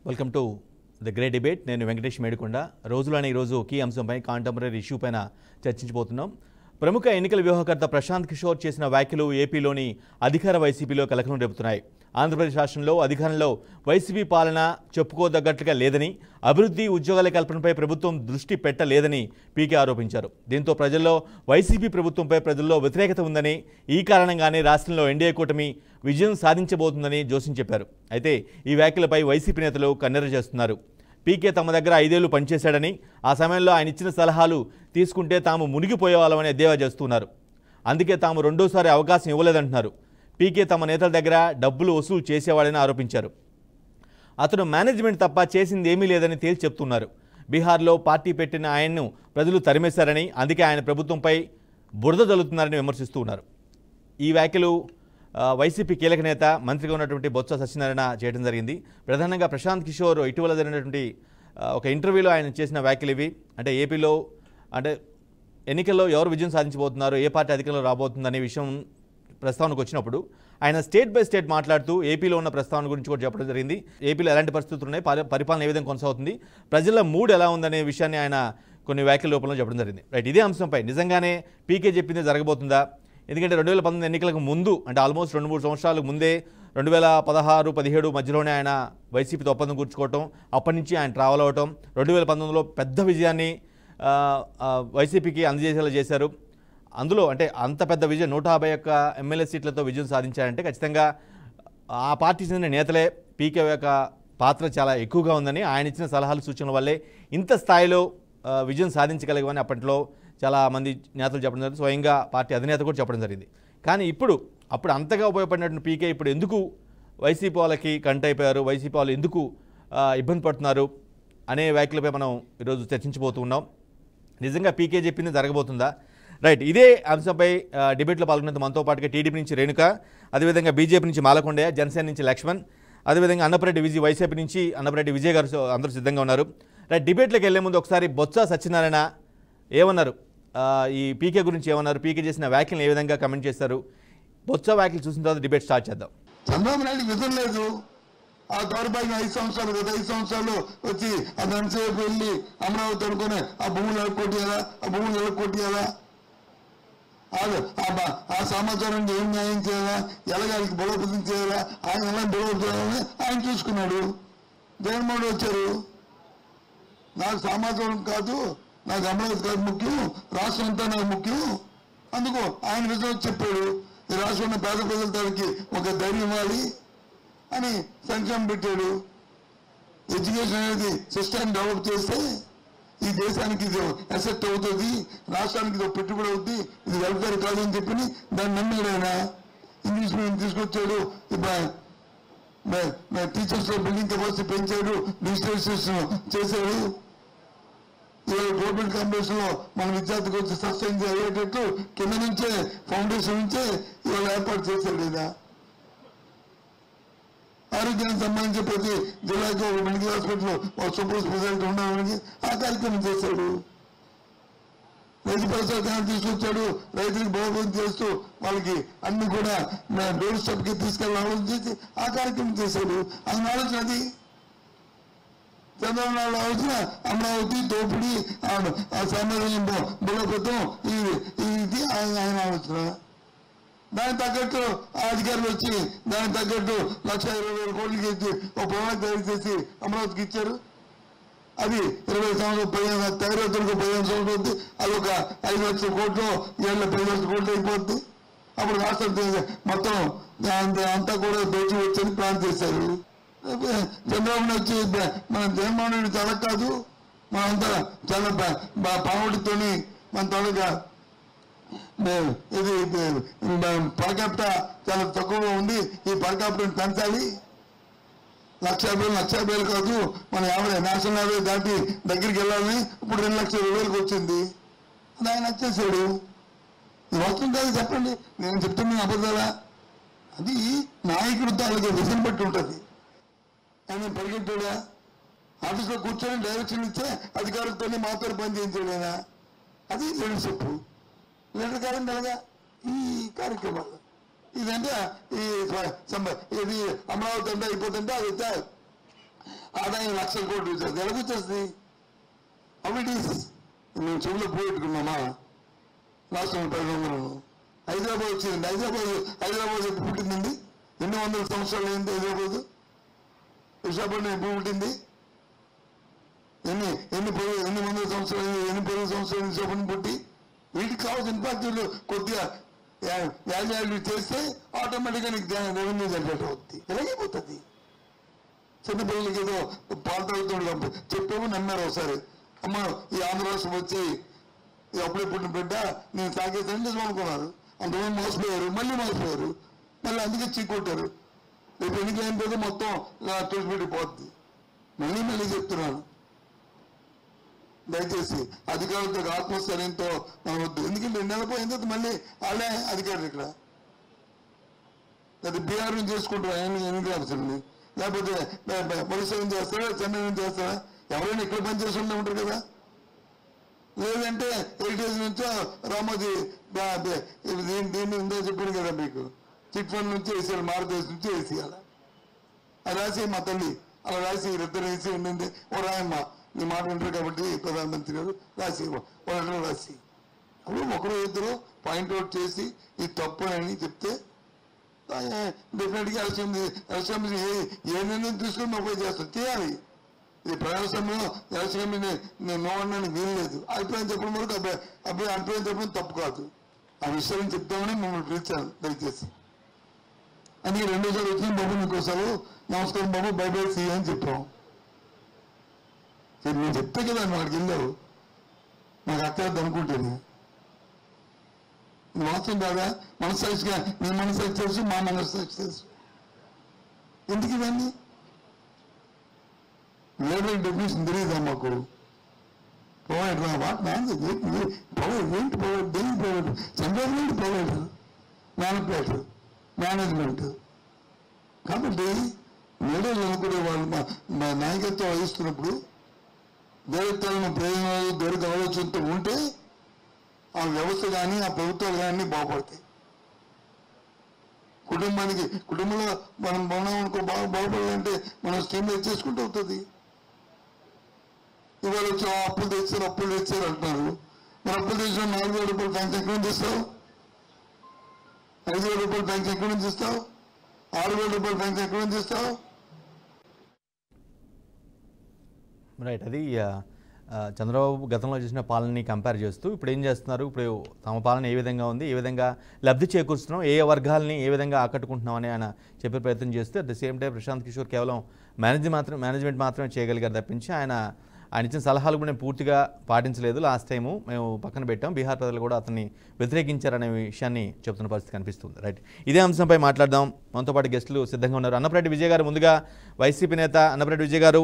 Welcome to the great debate. నేను వెంకటేష్ మేడికొండ. రోజులోనే ఈరోజు కీ అంశంపై కాంటెంపరీ ఇష్యూ పైన చర్చించబోతున్నాం. ప్రముఖ ఎన్నికల వ్యూహకర్త ప్రశాంత్ కిషోర్ చేసిన వ్యాఖ్యలు ఏపీలోని అధికార వైసీపీలో కలకలం రేపుతున్నాయి. ఆంధ్రప్రదేశ్ రాష్ట్రంలో అధికారంలో వైసీపీ పాలన చెప్పుకోదగ్గట్లుగా లేదని, అభివృద్ధి ఉద్యోగాల కల్పనపై ప్రభుత్వం దృష్టి పెట్టలేదని పీకే ఆరోపించారు. దీంతో వైసీపీ ప్రభుత్వంపై ప్రజల్లో వ్యతిరేకత ఉందని, ఈ కారణంగానే రాష్ట్రంలో ఎన్డీఏ కూటమి విజయం సాధించబోతుందని జోసిన్ చెప్పారు. అయితే ఈ వ్యాఖ్యలపై వైసీపీ నేతలు కన్నెర చేస్తున్నారు. పీకే తమ దగ్గర 5 ఏళ్లు పనిచేశాడని, ఆ సమయంలో ఆయన ఇచ్చిన సలహాలు తీసుకుంటే తాము మునిగిపోయేవాళ్ళమని ఎద్దేవా చేస్తున్నారు. అందుకే తాము రెండోసారి అవకాశం ఇవ్వలేదంటున్నారు. పీకే తమ నేతల దగ్గర డబ్బులు వసూలు చేసేవాడని ఆరోపించారు. అతను మేనేజ్మెంట్ తప్ప చేసింది ఏమీ లేదని తేల్చి చెప్తున్నారు. బీహార్లో పార్టీ పెట్టిన ఆయన్ను ప్రజలు తరిమేశారని, అందుకే ఆయన ప్రభుత్వంపై బురద జల్లుతున్నారని విమర్శిస్తూ ఉన్నారు. ఈ వ్యాఖ్యలు వైసీపీ కీలక నేత, మంత్రిగా ఉన్నటువంటి బొత్స సత్యనారాయణ చేయడం జరిగింది. ప్రధానంగా ప్రశాంత్ కిషోర్ ఇటీవల జరిగినటువంటి ఒక ఇంటర్వ్యూలో ఆయన చేసిన వ్యాఖ్యలు ఇవి. అంటే ఏపీలో ఎన్నికల్లో ఎవరు విజయం సాధించబోతున్నారు, ఏ పార్టీ అధికారంలో రాబోతుందనే విషయం ప్రస్తావనకు వచ్చినప్పుడు ఆయన స్టేట్ బై స్టేట్ మాట్లాడుతూ ఏపీలో ఉన్న ప్రస్తావన గురించి కూడా చెప్పడం జరిగింది. ఏపీలో ఎలాంటి పరిస్థితులు ఉన్నాయి, పరిపాలన ఏ విధంగా కొనసాగుతుంది, ప్రజల మూడ్ ఎలా ఉందనే విషయాన్ని ఆయన కొన్ని వ్యాఖ్యల రూపంలో చెప్పడం జరిగింది. రైట్, ఇదే అంశంపై నిజంగానే పీకే చెప్పింది జరగబోతుందా? ఎందుకంటే 2019 ఎన్నికలకు ముందు, అంటే ఆల్మోస్ట్ 2-3 సంవత్సరాలకు ముందే 2016-17 మధ్యలోనే ఆయన వైసీపీతో ఒప్పందం కూర్చుకోవటం, అప్పటి నుంచి ఆయన ట్రావెల్ అవ్వటం, 2019లో పెద్ద విజయాన్ని వైసీపీకి అందజేసేలా చేశారు. అందులో అంటే అంత పెద్ద విజయం 151 ఎమ్మెల్యే సీట్లతో విజయం సాధించారంటే ఖచ్చితంగా ఆ పార్టీ చెందిన నేతలే పీకే యొక్క పాత్ర చాలా ఎక్కువగా ఉందని, ఆయన ఇచ్చిన సలహాలు సూచనల వల్లే ఇంత స్థాయిలో విజయం సాధించగలిగామని అప్పట్లో చాలామంది నేతలు చెప్పడం జరిగింది. స్వయంగా పార్టీ అధినేత కూడా చెప్పడం జరిగింది. కానీ అప్పుడు అంతగా ఉపయోగపడినటువంటి పీకే ఇప్పుడు ఎందుకు వైసీపీ వాళ్ళకి కంటైపోయారు, వైసీపీ వాళ్ళు ఎందుకు ఇబ్బంది పడుతున్నారు అనే వ్యాఖ్యలపై మనం ఈరోజు చర్చించబోతున్నాం. నిజంగా పీకే చెప్పింది జరగబోతుందా? రైట్, ఇదే అంశంపై డిబేట్లో పాల్గొన్నంత మనతో పాటుగా టీడీపీ నుంచి రేణుక, అదేవిధంగా బీజేపీ నుంచి మాలకొండయ్య, జనసేన నుంచి లక్ష్మణ్, అదేవిధంగా అన్నపరెడ్డి విజయ్, వైసీపీ నుంచి అన్నపరెడ్డి విజయ్ గారు అందరూ సిద్ధంగా ఉన్నారు. రైట్, డిబేట్లోకి వెళ్లే ముందు ఒకసారి బొత్స సత్యనారాయణ ఏమన్నారు, ఈ పీకే గురించి ఏమన్నారు, పీకే చేసిన వ్యాఖ్యలను ఏ విధంగా కమెంట్ చేస్తారు, బొత్స వ్యాఖ్యలు చూసిన తర్వాత డిబేట్ స్టార్ట్ చేద్దాం. చంద్రబాబు నాయుడు విజన్ లేదు. ఆ దౌర్భాగ్యం 5 సంవత్సరాలు కదా, 5 సంవత్సరాలు వచ్చి అది ఎంతసేపు వెళ్ళి అమరావతి అనుకుని ఆ భూములు ఎలక్కొట్టియాలా, ఆ సమాచారం ఏం న్యాయం చేయాలా, ఎలాగలకి బలోపేతం చేయాలా, ఆయన ఎలా డెవలప్ చేయాలని ఆయన చూసుకున్నాడు. జగన్మోహన్ వచ్చారు, నాకు సమాచారం కాదు, నాకు అమరావతి కాదు ముఖ్యం, రాష్ట్రం అంతా నాకు ముఖ్యం, అందుకు ఆయన విజయం చెప్పాడు. ఈ రాష్ట్రంలో పేద ప్రజల తనకి ఒక ధైర్యం ఇవ్వాలి అని సంక్షేమం పెట్టాడు. ఎడ్యుకేషన్ అనేది సిస్టమ్ డెవలప్ చేస్తే ఈ దేశానికి ఇది అసెట్ అవుతుంది, రాష్ట్రానికి ఇది పెట్టుబడి అవుతుంది, ఇది వెల్ఫేర్ కాదు అని చెప్పి దాన్ని నమ్మాడు ఆయన. ఇంగ్లీష్ మీడియం తీసుకొచ్చాడు, టీచర్స్ లో బిల్డింగ్ కెపాసిటీ పెంచాడు, డిజిటలైజేషన్ చేశాడు. ఇవాళ గవర్నమెంట్ కాంపిటీషన్ లో మన విద్యార్థికి వచ్చి సస్టైన్ అయ్యేటట్టు కింద నుంచే ఫౌండేషన్ నుంచే ఇవాళ ఏర్పాటు చేశాడు. లేదా ఆరోగ్యానికి సంబంధించి ప్రతి జిల్లాకి ఒక మెడికల్ హాస్పిటల్, ఒక సూపర్ స్పెషాలిటీ ఉండాలని ఆ కార్యక్రమం చేశాడు. రైతు ప్రోత్సాహకాన్ని తీసుకొచ్చాడు, రైతులకు బలోపేతం చేస్తూ వాళ్ళకి అన్ని కూడా డోర్ స్టెప్ కి తీసుకెళ్ళాలని చేసి ఆ కార్యక్రమం చేశాడు. ఆయన ఆలోచన అది. చంద్రబాబు నాయుడు ఆలోచన అమరావతి, దోపిడీ, సామాజిక బలోపేతం, ఇది ఆయన ఆలోచన. దానికి తగ్గట్టు ఆ అధికారులు వచ్చి దానికి తగ్గట్టు 1,20,000 కోట్లకి ఇచ్చి ఒక ప్రణాళిక తయారు చేసి అమరావతికి ఇచ్చారు. అది 20 సంవత్సరాలు తయారవుతులకు 15 సంవత్సరాలు అవుతుంది. అది ఒక 5 లక్షల కోట్లు, 7 లక్షల కోట్లు అయిపోద్ది. అప్పుడు రాష్ట్రం మొత్తం అంతా కూడా దోచి వచ్చని ప్లాన్ చేశారు. చంద్రబాబు వచ్చి మన జగన్మోహన్ రెడ్డి చాలా కాదు, మనంతా చాలా పావుడితోని మన తాలూకా ఇది పర్ క్యాపిటల్ చాలా తక్కువగా ఉంది, ఈ పర్ క్యాపిటల్ పెంచాలి. 1,50,000 కాదు, మన నేషనల్ యావరేజ్ దాటి దగ్గరికి వెళ్ళాలని ఇప్పుడు 2,20,000 వచ్చింది. అది ఆయన వచ్చేసాడు. ఇది వస్తుంది కాదు చెప్పండి, నేను చెప్తున్నా అబద్ధాలా? అది నాయకుడు తాలూకా విజన్ బట్టి ఉంటుంది. ఆయన పరిగెట్టాడా? ఆఫీస్లో కూర్చొని డైరెక్షన్ ఇచ్చే అధికారులతో మాతో పని చేయించాడు ఆయన. అది లీడర్షిప్. లీడర్ కాదండి అలాగా ఈ కార్యక్రమాలు. ఇదంటే ఇది అమరావతి అంటే అయిపోతుంటే అది ఆదాయం 1,00,000 కోట్లు ఎలాగొచ్చేస్తుంది? అవిటీస్ మేము చెవులో పోగొట్టుకున్నామా? రాష్ట్రంలో 10,000 హైదరాబాద్ వచ్చిందండి. హైదరాబాద్ ఎప్పుడు పుట్టిందండి? ఎన్ని వందల సంవత్సరాలు అయింది హైదరాబాద్? విశాఖపట్నం ఎప్పుడు పుట్టింది? ఎన్ని వందల సంవత్సరాలు, ఎన్ని 10 సంవత్సరాలు విశాఖపట్నం పుట్టి? వీటికి కావాల్సిన ఇంపాక్టులు కొద్దిగా వాల్యూ చేస్తే ఆటోమేటిక్గా నీకు రెవెన్యూ జనరేట్ అవుతుంది. ఎలాగైపోతుంది? చిన్నపిల్లలకి ఏదో పాలు తాగుతుండే చెప్పేమో నమ్మారు. ఒకసారి అమ్మ ఈ ఆంధ్ర రాష్ట్రం వచ్చి అప్పుడే పుట్టిన బిడ్డ నేను తాగేసాను నిజం అనుకున్నారు. అంతమంది మోసపోయారు, మళ్ళీ అందుకే చీకొట్టారు. రేపు ఎన్నికైన తర్వాత మొత్తం ట్రీట్మెంట్ పోతుంది. మళ్ళీ చెప్తున్నాను, దయచేసి అధికారులతో ఆత్మస్థైర్యంతో మనం వద్దు. ఎందుకంటే 2 నెలలు పోయిన తర్వాత మళ్ళీ వాళ్ళే అధికారులు ఇక్కడ అది బీఆర్ నుంచి చేసుకుంటారు ఎన్నికల ఆఫీసర్ని, లేకపోతే పరిశ్రమ చేస్తారా, చెన్నై నుంచి చేస్తారా? ఎవరైనా ఇక్కడ పనిచేసి ఉంటారు కదా. లేదంటే హెరిటేజ్ నుంచో రామోజీ దీన్ని ఉందో చెప్పాను కదా మీకు, చిట్ ఫండ్ నుంచి వేసేయాలి, భారతదేశం నుంచి వేసేయాలి. అది రాసి మా తల్లి అలా రాసి ఇద్దరు వేసి ఉండింది. ఓ రాయమ్మ నీ మాట వింటారు కాబట్టి ప్రధానమంత్రి గారు రాసి రాసి అప్పుడు ఒకరు ఇద్దరు పాయింట్అవుట్ చేసి ఇది తప్పు అని చెప్తే డెఫినెట్గా ఎలక్షన్ ఏ నిర్ణయం తీసుకుని ఉపయోగ చేస్తారు, చేయాలి. ఇది ప్రజాస్వామ్యంలో ఎలక్షన్ నో అనడానికి వీలు లేదు. అభిప్రాయం చెప్పడం వరకు అభిప్రాయం చెప్పడం తప్పు కాదు. ఆ విషయం చెప్తామని మమ్మల్ని పిలిచాను దయచేసి. అందుకే 2సారి వచ్చిన బాబు ఇంకోసారి నమస్కారం బాబు బై బై సీ అని చెప్పాం. సరే నేను చెప్తే కదా వాడికి వెళ్ళావు, నాకు అక్కర్దు అనుకుంటేనే వాస్తవం కాదా? మనస్సాక్షిగా నీ మనస్సాక్షి తెలుసు, మా మనస్సాక్షి తెలుసు. ఎందుకు ఇవన్నీ లేబర్ డెఫినేషన్ తెలియదా మాకు? ప్రొవైడర్ వాట్ ప్రొవైడర్ ఏంటి? ప్రొవైడర్ దేని ప్రొవైడర్? సెంట్రల్ ఏంటి ప్రొవైడర్? మ్యానుపులేటర్, మేనేజ్మెంట్. కాబట్టి లీడర్లు అనుకునే వాళ్ళు మా నాయకత్వం వహిస్తున్నప్పుడు దీర్ఘకాలిక ప్రయోజనాలు, దీర్ఘ ఆలోచనతో ఉంటే ఆ వ్యవస్థ కానీ ఆ ప్రభుత్వాలు కానీ బాగుపడతాయి. కుటుంబంలో మనం బాగున్నామనుకో, బాగుపడాలంటే మనం స్టెబిలైజ్ చేసుకుంటూ అవుతుంది. ఇవాళ వచ్చి అప్పులు తెచ్చారు అంటున్నారు. మరి అప్పులు తెచ్చిన 4,000 రూపాయలు బ్యాంక్ ఎక్కడి నుంచి ఇస్తావు? 5,000 రూపాయలు బ్యాంక్ ఎక్కడి నుంచి ఇస్తావు? 6,000 రూపాయలు బ్యాంక్ ఎక్కడి నుంచి ఇస్తావు? రైట్. అది చంద్రబాబు గతంలో చేసిన పాలనని కంపేర్ చేస్తూ ఇప్పుడు ఏం చేస్తున్నారు, ఇప్పుడు తమ పాలన ఏ విధంగా ఉంది, ఏ విధంగా లబ్ధి చేకూరుస్తున్నాం, ఏ వర్గాలని ఏ విధంగా ఆకట్టుకుంటున్నాం అని ఆయన చెప్పే ప్రయత్నం చేస్తూ at the same time Prashant Kishor కేవలం మేనేజ్మెంట్ మాత్రమే చేయగలిగారు తప్పించి ఆయన ఇచ్చిన సలహాలు కూడా నేను పూర్తిగా పాటించలేదు. లాస్ట్ టైము మేము పక్కన పెట్టాం, బీహార్ ప్రజలు కూడా అతన్ని వ్యతిరేకించారనే విషయాన్ని చెప్తున్న పరిస్థితి కనిపిస్తుంది. రైట్, ఇదే అంశంపై మాట్లాడదాం. మనతో పాటు గెస్టులు సిద్ధంగా ఉన్నారు. అన్నపరెడ్డి విజయ్ గారు, ముందుగా వైసీపీ నేత అన్నపరెడ్డి విజయ్ గారు,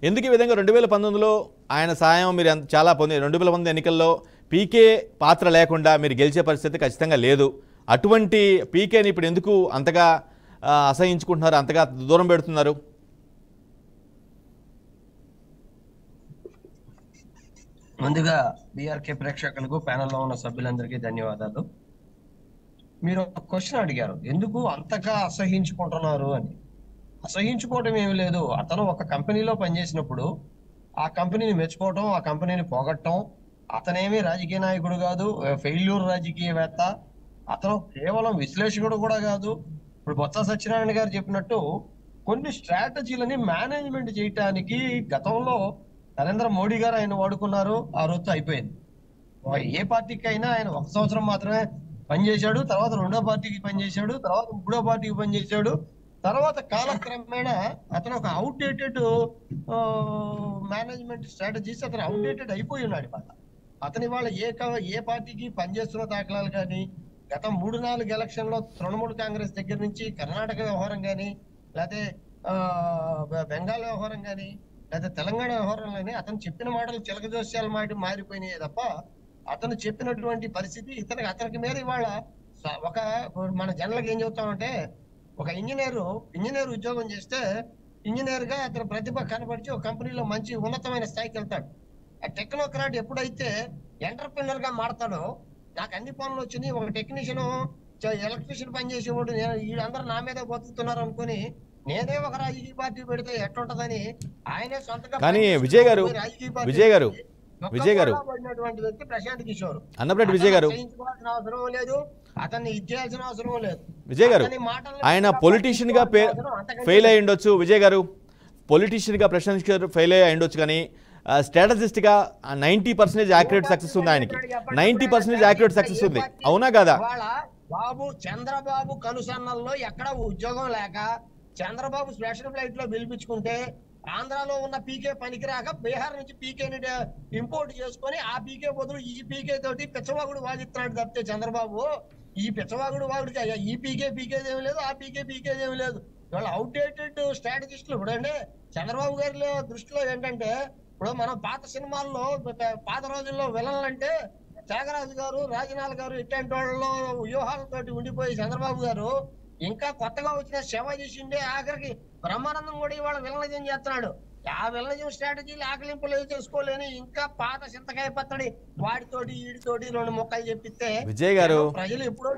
ఎందుకు ఈ విధంగా 2019లో ఆయన సాయం మీరు చాలా పొంది 2019 ఎన్నికల్లో పీకే పాత్ర లేకుండా మీరు గెలిచే పరిస్థితి ఖచ్చితంగా లేదు. అటువంటి పీకేని ఇప్పుడు ఎందుకు అంతగా అసహించుకుంటున్నారు, అంతగా దూరం పెడుతున్నారు? ముందుగా బీఆర్కే ప్రేక్షకులకు, ప్యానెల్లో ఉన్న సభ్యులందరికీ ధన్యవాదాలు. మీరు ఒక క్వశ్చన్ అడిగారు, ఎందుకు అంతగా అసహించుకుంటున్నారు అని. అసహించుకోవటం ఏమి లేదు. అతను ఒక కంపెనీలో పనిచేసినప్పుడు ఆ కంపెనీని మెచ్చుకోవటం, ఆ కంపెనీని పోగొట్టడం. అతనేమి రాజకీయ నాయకుడు కాదు, ఫెయిల్యూర్ రాజకీయవేత్త. అతను కేవలం విశ్లేషకుడు కూడా కాదు. ఇప్పుడు బొత్స సత్యనారాయణ గారు చెప్పినట్టు కొన్ని స్ట్రాటజీలని మేనేజ్మెంట్ చేయటానికి గతంలో నరేంద్ర మోడీ గారు ఆయన వాడుకున్నారు. ఆ రోజు అయిపోయింది. ఏ పార్టీకి అయినా ఆయన 1 సంవత్సరం మాత్రమే పనిచేశాడు, తర్వాత 2వ పార్టీకి పనిచేశాడు, తర్వాత 3వ పార్టీకి పనిచేశాడు. తర్వాత కాలక్రమేణా అతను ఒక అవుట్డేటెడ్ మేనేజ్మెంట్ స్ట్రాటజీస్, అతను అవుట్డేటెడ్ అయిపోయి ఉన్నాడు. అతని వాళ్ళ ఏ పార్టీకి పనిచేస్తున్న దాఖలాలు కానీ, గత 3-4 ఎలక్షన్లో తృణమూల్ కాంగ్రెస్ దగ్గర నుంచి కర్ణాటక వ్యవహారం కానీ, లేకపోతే బెంగాల్ వ్యవహారం కానీ, లేకపోతే తెలంగాణ వ్యవహారం కానీ అతను చెప్పిన మాటలు చిలక జోస్యాల మాట మారిపోయినాయి తప్ప అతను చెప్పినటువంటి పరిస్థితి అతనికి మీద ఇవాళ ఒక మన జనరల్గా ఏం చెప్తామంటే, ఒక ఇంజనీర్ ఉద్యోగం చేస్తే ఇంజనీర్ గా అతను ప్రతిభ కనబడిచి ఒక కంపెనీలో మంచి ఉన్నతమైన స్థాయికి వెళ్తాడు. ఆ టెక్నోక్రాట్ ఎప్పుడైతే ఎంటర్ప్రెన్యూర్ గా మారతాడో, నాకు అన్ని పనులు వచ్చినాయి, ఒక టెక్నీషియన్ ఎలక్ట్రీషియన్ పని చేసేవాడు, వీళ్ళందరూ నా మీద బతుకుతున్నారు అనుకుని నేనే ఒక రాజకీయ పార్టీ పెడితే ఎట్లుంటదని ఆయనే సొంతగా కానీ పనిచేసుకుని విజయ్ గారు రాజకీయ పార్టీ విజయ్ గారు ఒక్క విజయ్ గారు కోటా పడినటువంటి వ్యక్తి ప్రశాంత్ కిషోర్. అన్నప్రెడ్డి విజయ్ గారు చేయించుకోవాల్సిన అవసరం లేదు, అతన్ని ఇచ్చేయాల్సిన అవసరం లేదు. విజయ్ గారు ఆయన పొలిటీషియన్ గా ఫెయిల్ అయి ఉండొచ్చు. విజయ్ గారు పొలిటీషియన్ గా ప్రశాంత్ కిషోర్ ఫెయిల్ అయి ఉండొచ్చు, కానీ స్ట్రాటజిస్ట్ గా 90% యాక్యురేట్ సక్సెస్ ఉంది ఆయనకి. 90% యాక్యురేట్ సక్సెస్ ఉంది, అవునా కదా? బాబు చంద్రబాబు కనుసన్నల్లో ఎక్కడ ఉద్యోగం లేక చంద్రబాబు స్పెషల్ ఫ్లైట్ లో పిలిపించుకుంటే ఆంధ్రాలో ఉన్న పీకే పనికిరాక బీహార్ నుంచి పీకేని ఇంపోర్ట్ చేసుకొని ఆ పీకే బదులు ఈ పీకే తోటి పిచ్చవాగుడు వాదిస్తున్నాడు తప్పితే చంద్రబాబు ఈ పిచ్చవాగుడు వాగుడికి ఈ పీకేదేమి లేదు, ఆ పీకేదేమి లేదు. ఇవాళ అవుట్డేటెడ్ స్ట్రాటజిస్టులు ఇప్పుడండి చంద్రబాబు గారి దృష్టిలో ఏంటంటే, ఇప్పుడు మనం పాత సినిమాల్లో పాత రోజుల్లో విలన్లు అంటే త్యాగరాజు గారు, రాజనాల్ గారు ఇట్లాంటి వాళ్ళలో వ్యూహాలతోటి ఉండిపోయి చంద్రబాబు గారు ఇంకా కొత్తగా వచ్చిన శివాజీ షిండే ఆఖరికి బ్రహ్మానందం కూడా ఇవాళ విలనిజం చేస్తున్నాడు. ఆ విలనిజం స్ట్రాటజీలు ఆకలింపులు చేసుకోలేని ఇంకా పాత చింతకాయ పచ్చడి వాడితోటి వీడితోటి 2 ముక్కలు చెప్పిస్తే విజయ్ గారు ప్రజలు ఎప్పుడో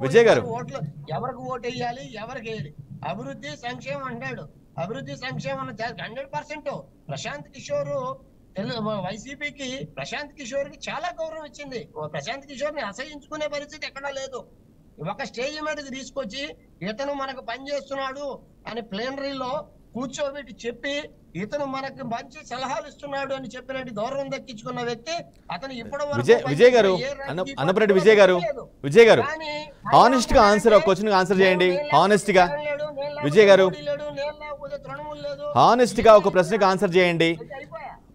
విజయ్ గారు ఓట్లు ఎవరికి ఓటు వేయాలి, ఎవరికి వేయాలి, అభివృద్ధి సంక్షేమం అంటాడు. అభివృద్ధి సంక్షేమం 100%. ప్రశాంత్ కిషోర్ వైసీపీకి ప్రశాంత్ కిషోర్ కి చాలా గౌరవం ఇచ్చింది. ప్రశాంత్ కిషోర్ ని అసహించుకునే పరిస్థితి ఎక్కడా లేదు. ఒక స్టేజ్ మీదకి తీసుకొచ్చి ఇతను మనకు పనిచేస్తున్నాడు అని ప్లేనరీలో కూర్చోబెట్టి చెప్పి ఇతను మనకి మంచి సలహాలు ఇస్తున్నాడు అని చెప్పినట్టు గౌరవం దక్కించుకున్న వ్యక్తి అతను విజయ్ గారు అన్నప్రెడ్డి విజయ్ గారు హానెస్ట్ గా ఆన్సర్, ఒక క్వశ్చన్ ఆన్సర్ చేయండి హానెస్ట్ గా. విజయ్ గారు హానెస్ట్ గా ఒక ప్రశ్నకు ఆన్సర్ చేయండి.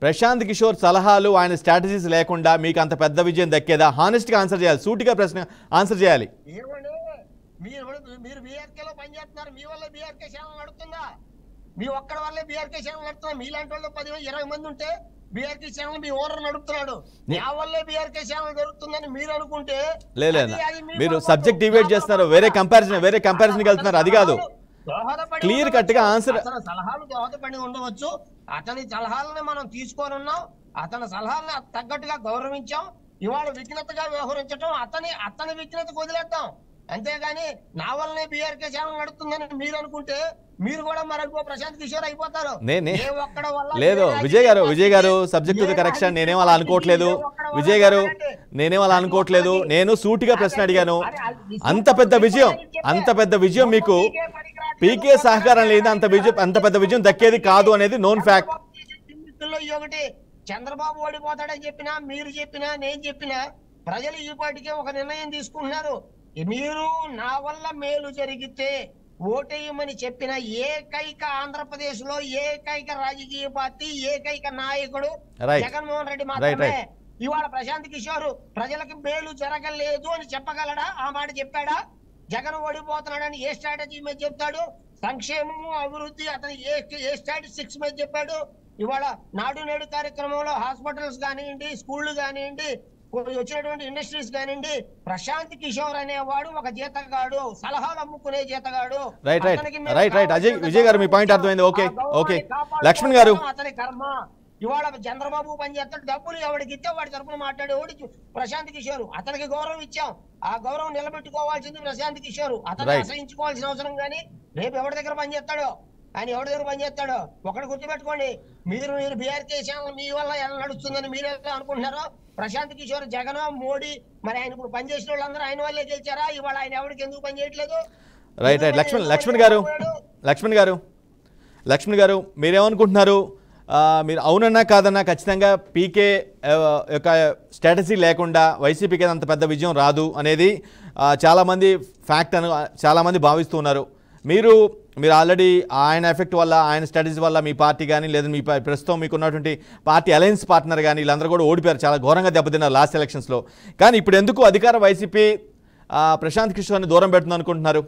ప్రశాంత్ కిషోర్ సలహాలు, ఆయన స్ట్రాటజీస్ లేకుండా మీకు అంత పెద్ద విజయం దక్కేదా? హానెస్ట్ గా ఆన్సర్ చేయాలి, సూటిగా ప్రశ్న ఆన్సర్ చేయాలి. మీరు బీఆర్కేలో పనిచేస్తున్నారు, మీ వల్ల బీఆర్కే ఛానల్ నడుస్తుందా? మీ ఒక్కడి వల్లే బీఆర్కే ఛానల్ నడుతున్నా. మీలాంటి వాళ్ళు 10-20 మంది ఉంటే బీఆర్కే ఛానల్ మీ ఓనర్ నడుపుతున్నాడు. నా వల్లే బీఆర్కే ఛానల్ జరుగుతుందని మీరు అనుకుంటే లేదు, మీరు సబ్జెక్ట్ డిబేట్ చేస్తున్నారు, వేరే కంపారిజన్ వెళ్తున్నారు. అది కాదు, క్లియర్ కట్ గా ఆన్సర్. సలహాలు దోహదపడి ఉండవచ్చు, అతని సలహాలను మనం తీసుకొని ఉన్నాం, అతని సలహాలను తగ్గట్టుగా గౌరవించాం. ఇవాళ విఘ్నతగా వ్యవహరించడం అతని విఘ్నతకు వదిలేద్దాం. అంతేగాని నా వల్లనే బీఆర్కే ఛానల్ నడుస్తుందని మీరు అనుకుంటే మీరు కూడా మరొక ప్రశాంత్ కిషోర్ అయిపోతారు. లేదు విజయ్ గారు సబ్జెక్ట్ టు కరెక్షన్. నేనేం అలా అనుకోవట్లేదు విజయ్ గారు, నేనేం అలా అనుకోవట్లేదు. నేను సూటిగా ప్రశ్న అడిగాను. అంత పెద్ద విజయం మీకు పీకే సహకారం లేదు, అంత పెద్ద విజయం దక్కేది కాదు అనేది నోన్ ఫ్యాక్ట్. ఒకటి చంద్రబాబు ఓడిపోతాడని చెప్పినా, మీరు చెప్పినా, నేను చెప్పినా ప్రజలు ఈ పాటికే ఒక నిర్ణయం తీసుకుంటున్నారు. మీరు నా వల్ల మేలు జరిగితే ఓటేయమని చెప్పిన ఏకైక ఆంధ్రప్రదేశ్ లో ఏకైక రాజకీయ పార్టీ, ఏకైక నాయకుడు జగన్మోహన్ రెడ్డి మాత్రమే. ఇవాళ ప్రశాంత్ కిషోర్ ప్రజలకు మేలు జరగలేదు అని చెప్పగలడా? ఆ మాట చెప్పాడా? జగన్ ఓడిపోతున్నాడని ఏ స్ట్రాటజీ మీద చెప్తాడు? సంక్షేమము, అభివృద్ధి అతను ఏ స్టాటిస్టిక్స్ మీద చెప్పాడు? ఇవాళ నాడు నేడు కార్యక్రమంలో హాస్పిటల్స్ కానివ్వండి, స్కూళ్లు కానివ్వండి, వచ్చినటువంటి ఇండస్ట్రీస్ కానివ్వండి, ప్రశాంత్ కిషోర్ అనేవాడు ఒక జీతగాడు, సలహాలు అమ్ముకునే జీతగాడు. రైట్ అజయ్ విజయ్ గారు మీ పాయింట్ అర్థమైంది. ఓకే లక్ష్మణ్ గారు, అతని కర్మ. ఇవాళ చంద్రబాబు పనిచేస్తాడు, డబ్బులు ఎవరికి ఇస్తే వాడి తరఫున మాట్లాడేవాడు ప్రశాంత్ కిషోర్. అతనికి గౌరవం ఇచ్చాం, ఆ గౌరవం నిలబెట్టుకోవాల్సింది ప్రశాంత్ కిషోర్. అతన్ని అసహించుకోవాల్సిన అవసరం కానీ రేపు ఎవరి దగ్గర పనిచేస్తాడో ఆయన ఎవరి దగ్గర పనిచేస్తాడో ఒకటి గుర్తుపెట్టుకోండి. మీరు బీఆర్కే ఛానల్ మీ వల్ల ఎలా నడుస్తుందని మీరు ఎలా అనుకుంటున్నారో, ప్రశాంత్ కిషోర్, జగన్, మోడీ, మరి ఆయన ఇప్పుడు పనిచేసిన వాళ్ళందరూ ఆయన వల్లే గెలిచారా? ఇవాళ ఆయన ఎవరికి ఎందుకు పనిచేయట్లేదు? రైట్ లక్ష్మణ్ గారు మీరేమనుకుంటున్నారు? మీరు అవునన్నా కాదన్నా ఖచ్చితంగా పీకే యొక్క స్ట్రాటజీ లేకుండా వైసీపీకి అంత పెద్ద విజయం రాదు అనేది చాలామంది ఫ్యాక్ట్ అని చాలామంది భావిస్తున్నారు. మీరు ఆల్రెడీ ఆయన ఎఫెక్ట్ వల్ల, ఆయన స్ట్రాటజీ వల్ల మీ పార్టీ కానీ లేదా మీ ప్రస్తుతం మీకున్నటువంటి పార్టీ అలయన్స్ పార్ట్నర్ కానీ వీళ్ళందరూ కూడా ఓడిపోయారు, చాలా ఘోరంగా దెబ్బతిన్నారు లాస్ట్ ఎలక్షన్స్లో. కానీ ఇప్పుడు ఎందుకు అధికార వైసీపీ ప్రశాంత్ కిషోర్ని దూరం పెడుతుంది అనుకుంటున్నారు?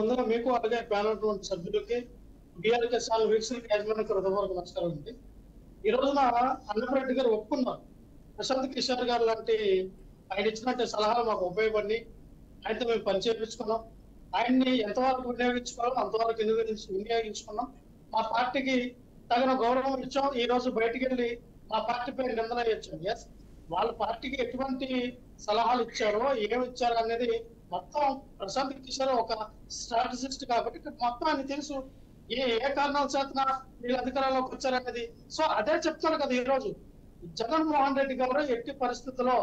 ముందుగా మీకు అలాగే ప్యానల్ సభ్యులకి బీఆర్కే ఛానల్ వీక్షకులకి యాజమాన్యానికి హృదయపూర్వక నమస్కారం అండి. ఈ రోజున అన్నప్రెడ్డి గారు ఒప్పుకున్నారు, ప్రశాంత్ కిషోర్ గారు లాంటి ఆయన ఇచ్చినట్టు సలహాలు మాకు ఉపయోగపడి ఆయనతో మేము పని చేయించుకున్నాం. ఆయన్ని ఎంతవరకు వినియోగించుకోవాలో అంతవరకు వినియోగించుకున్నాం. మా పార్టీకి తగిన గౌరవం ఇచ్చాం. ఈ రోజు బయటికి వెళ్ళి మా పార్టీ పేరు నిందన ఇచ్చాం. ఎస్, వాళ్ళ పార్టీకి ఎటువంటి సలహాలు ఇచ్చారో, ఏమి ఇచ్చారో అనేది మొత్తం ప్రశాంత్ కిషోర్ ఒక స్ట్రాటజిస్ట్ కాబట్టి ఇక్కడ మొత్తం ఆయన తెలుసు ఏ కారణాల చేతన వీళ్ళు అధికారంలోకి వచ్చారనేది. సో అదే చెప్తారు కదా ఈ రోజు జగన్మోహన్ రెడ్డి గారు ఎట్టి పరిస్థితుల్లో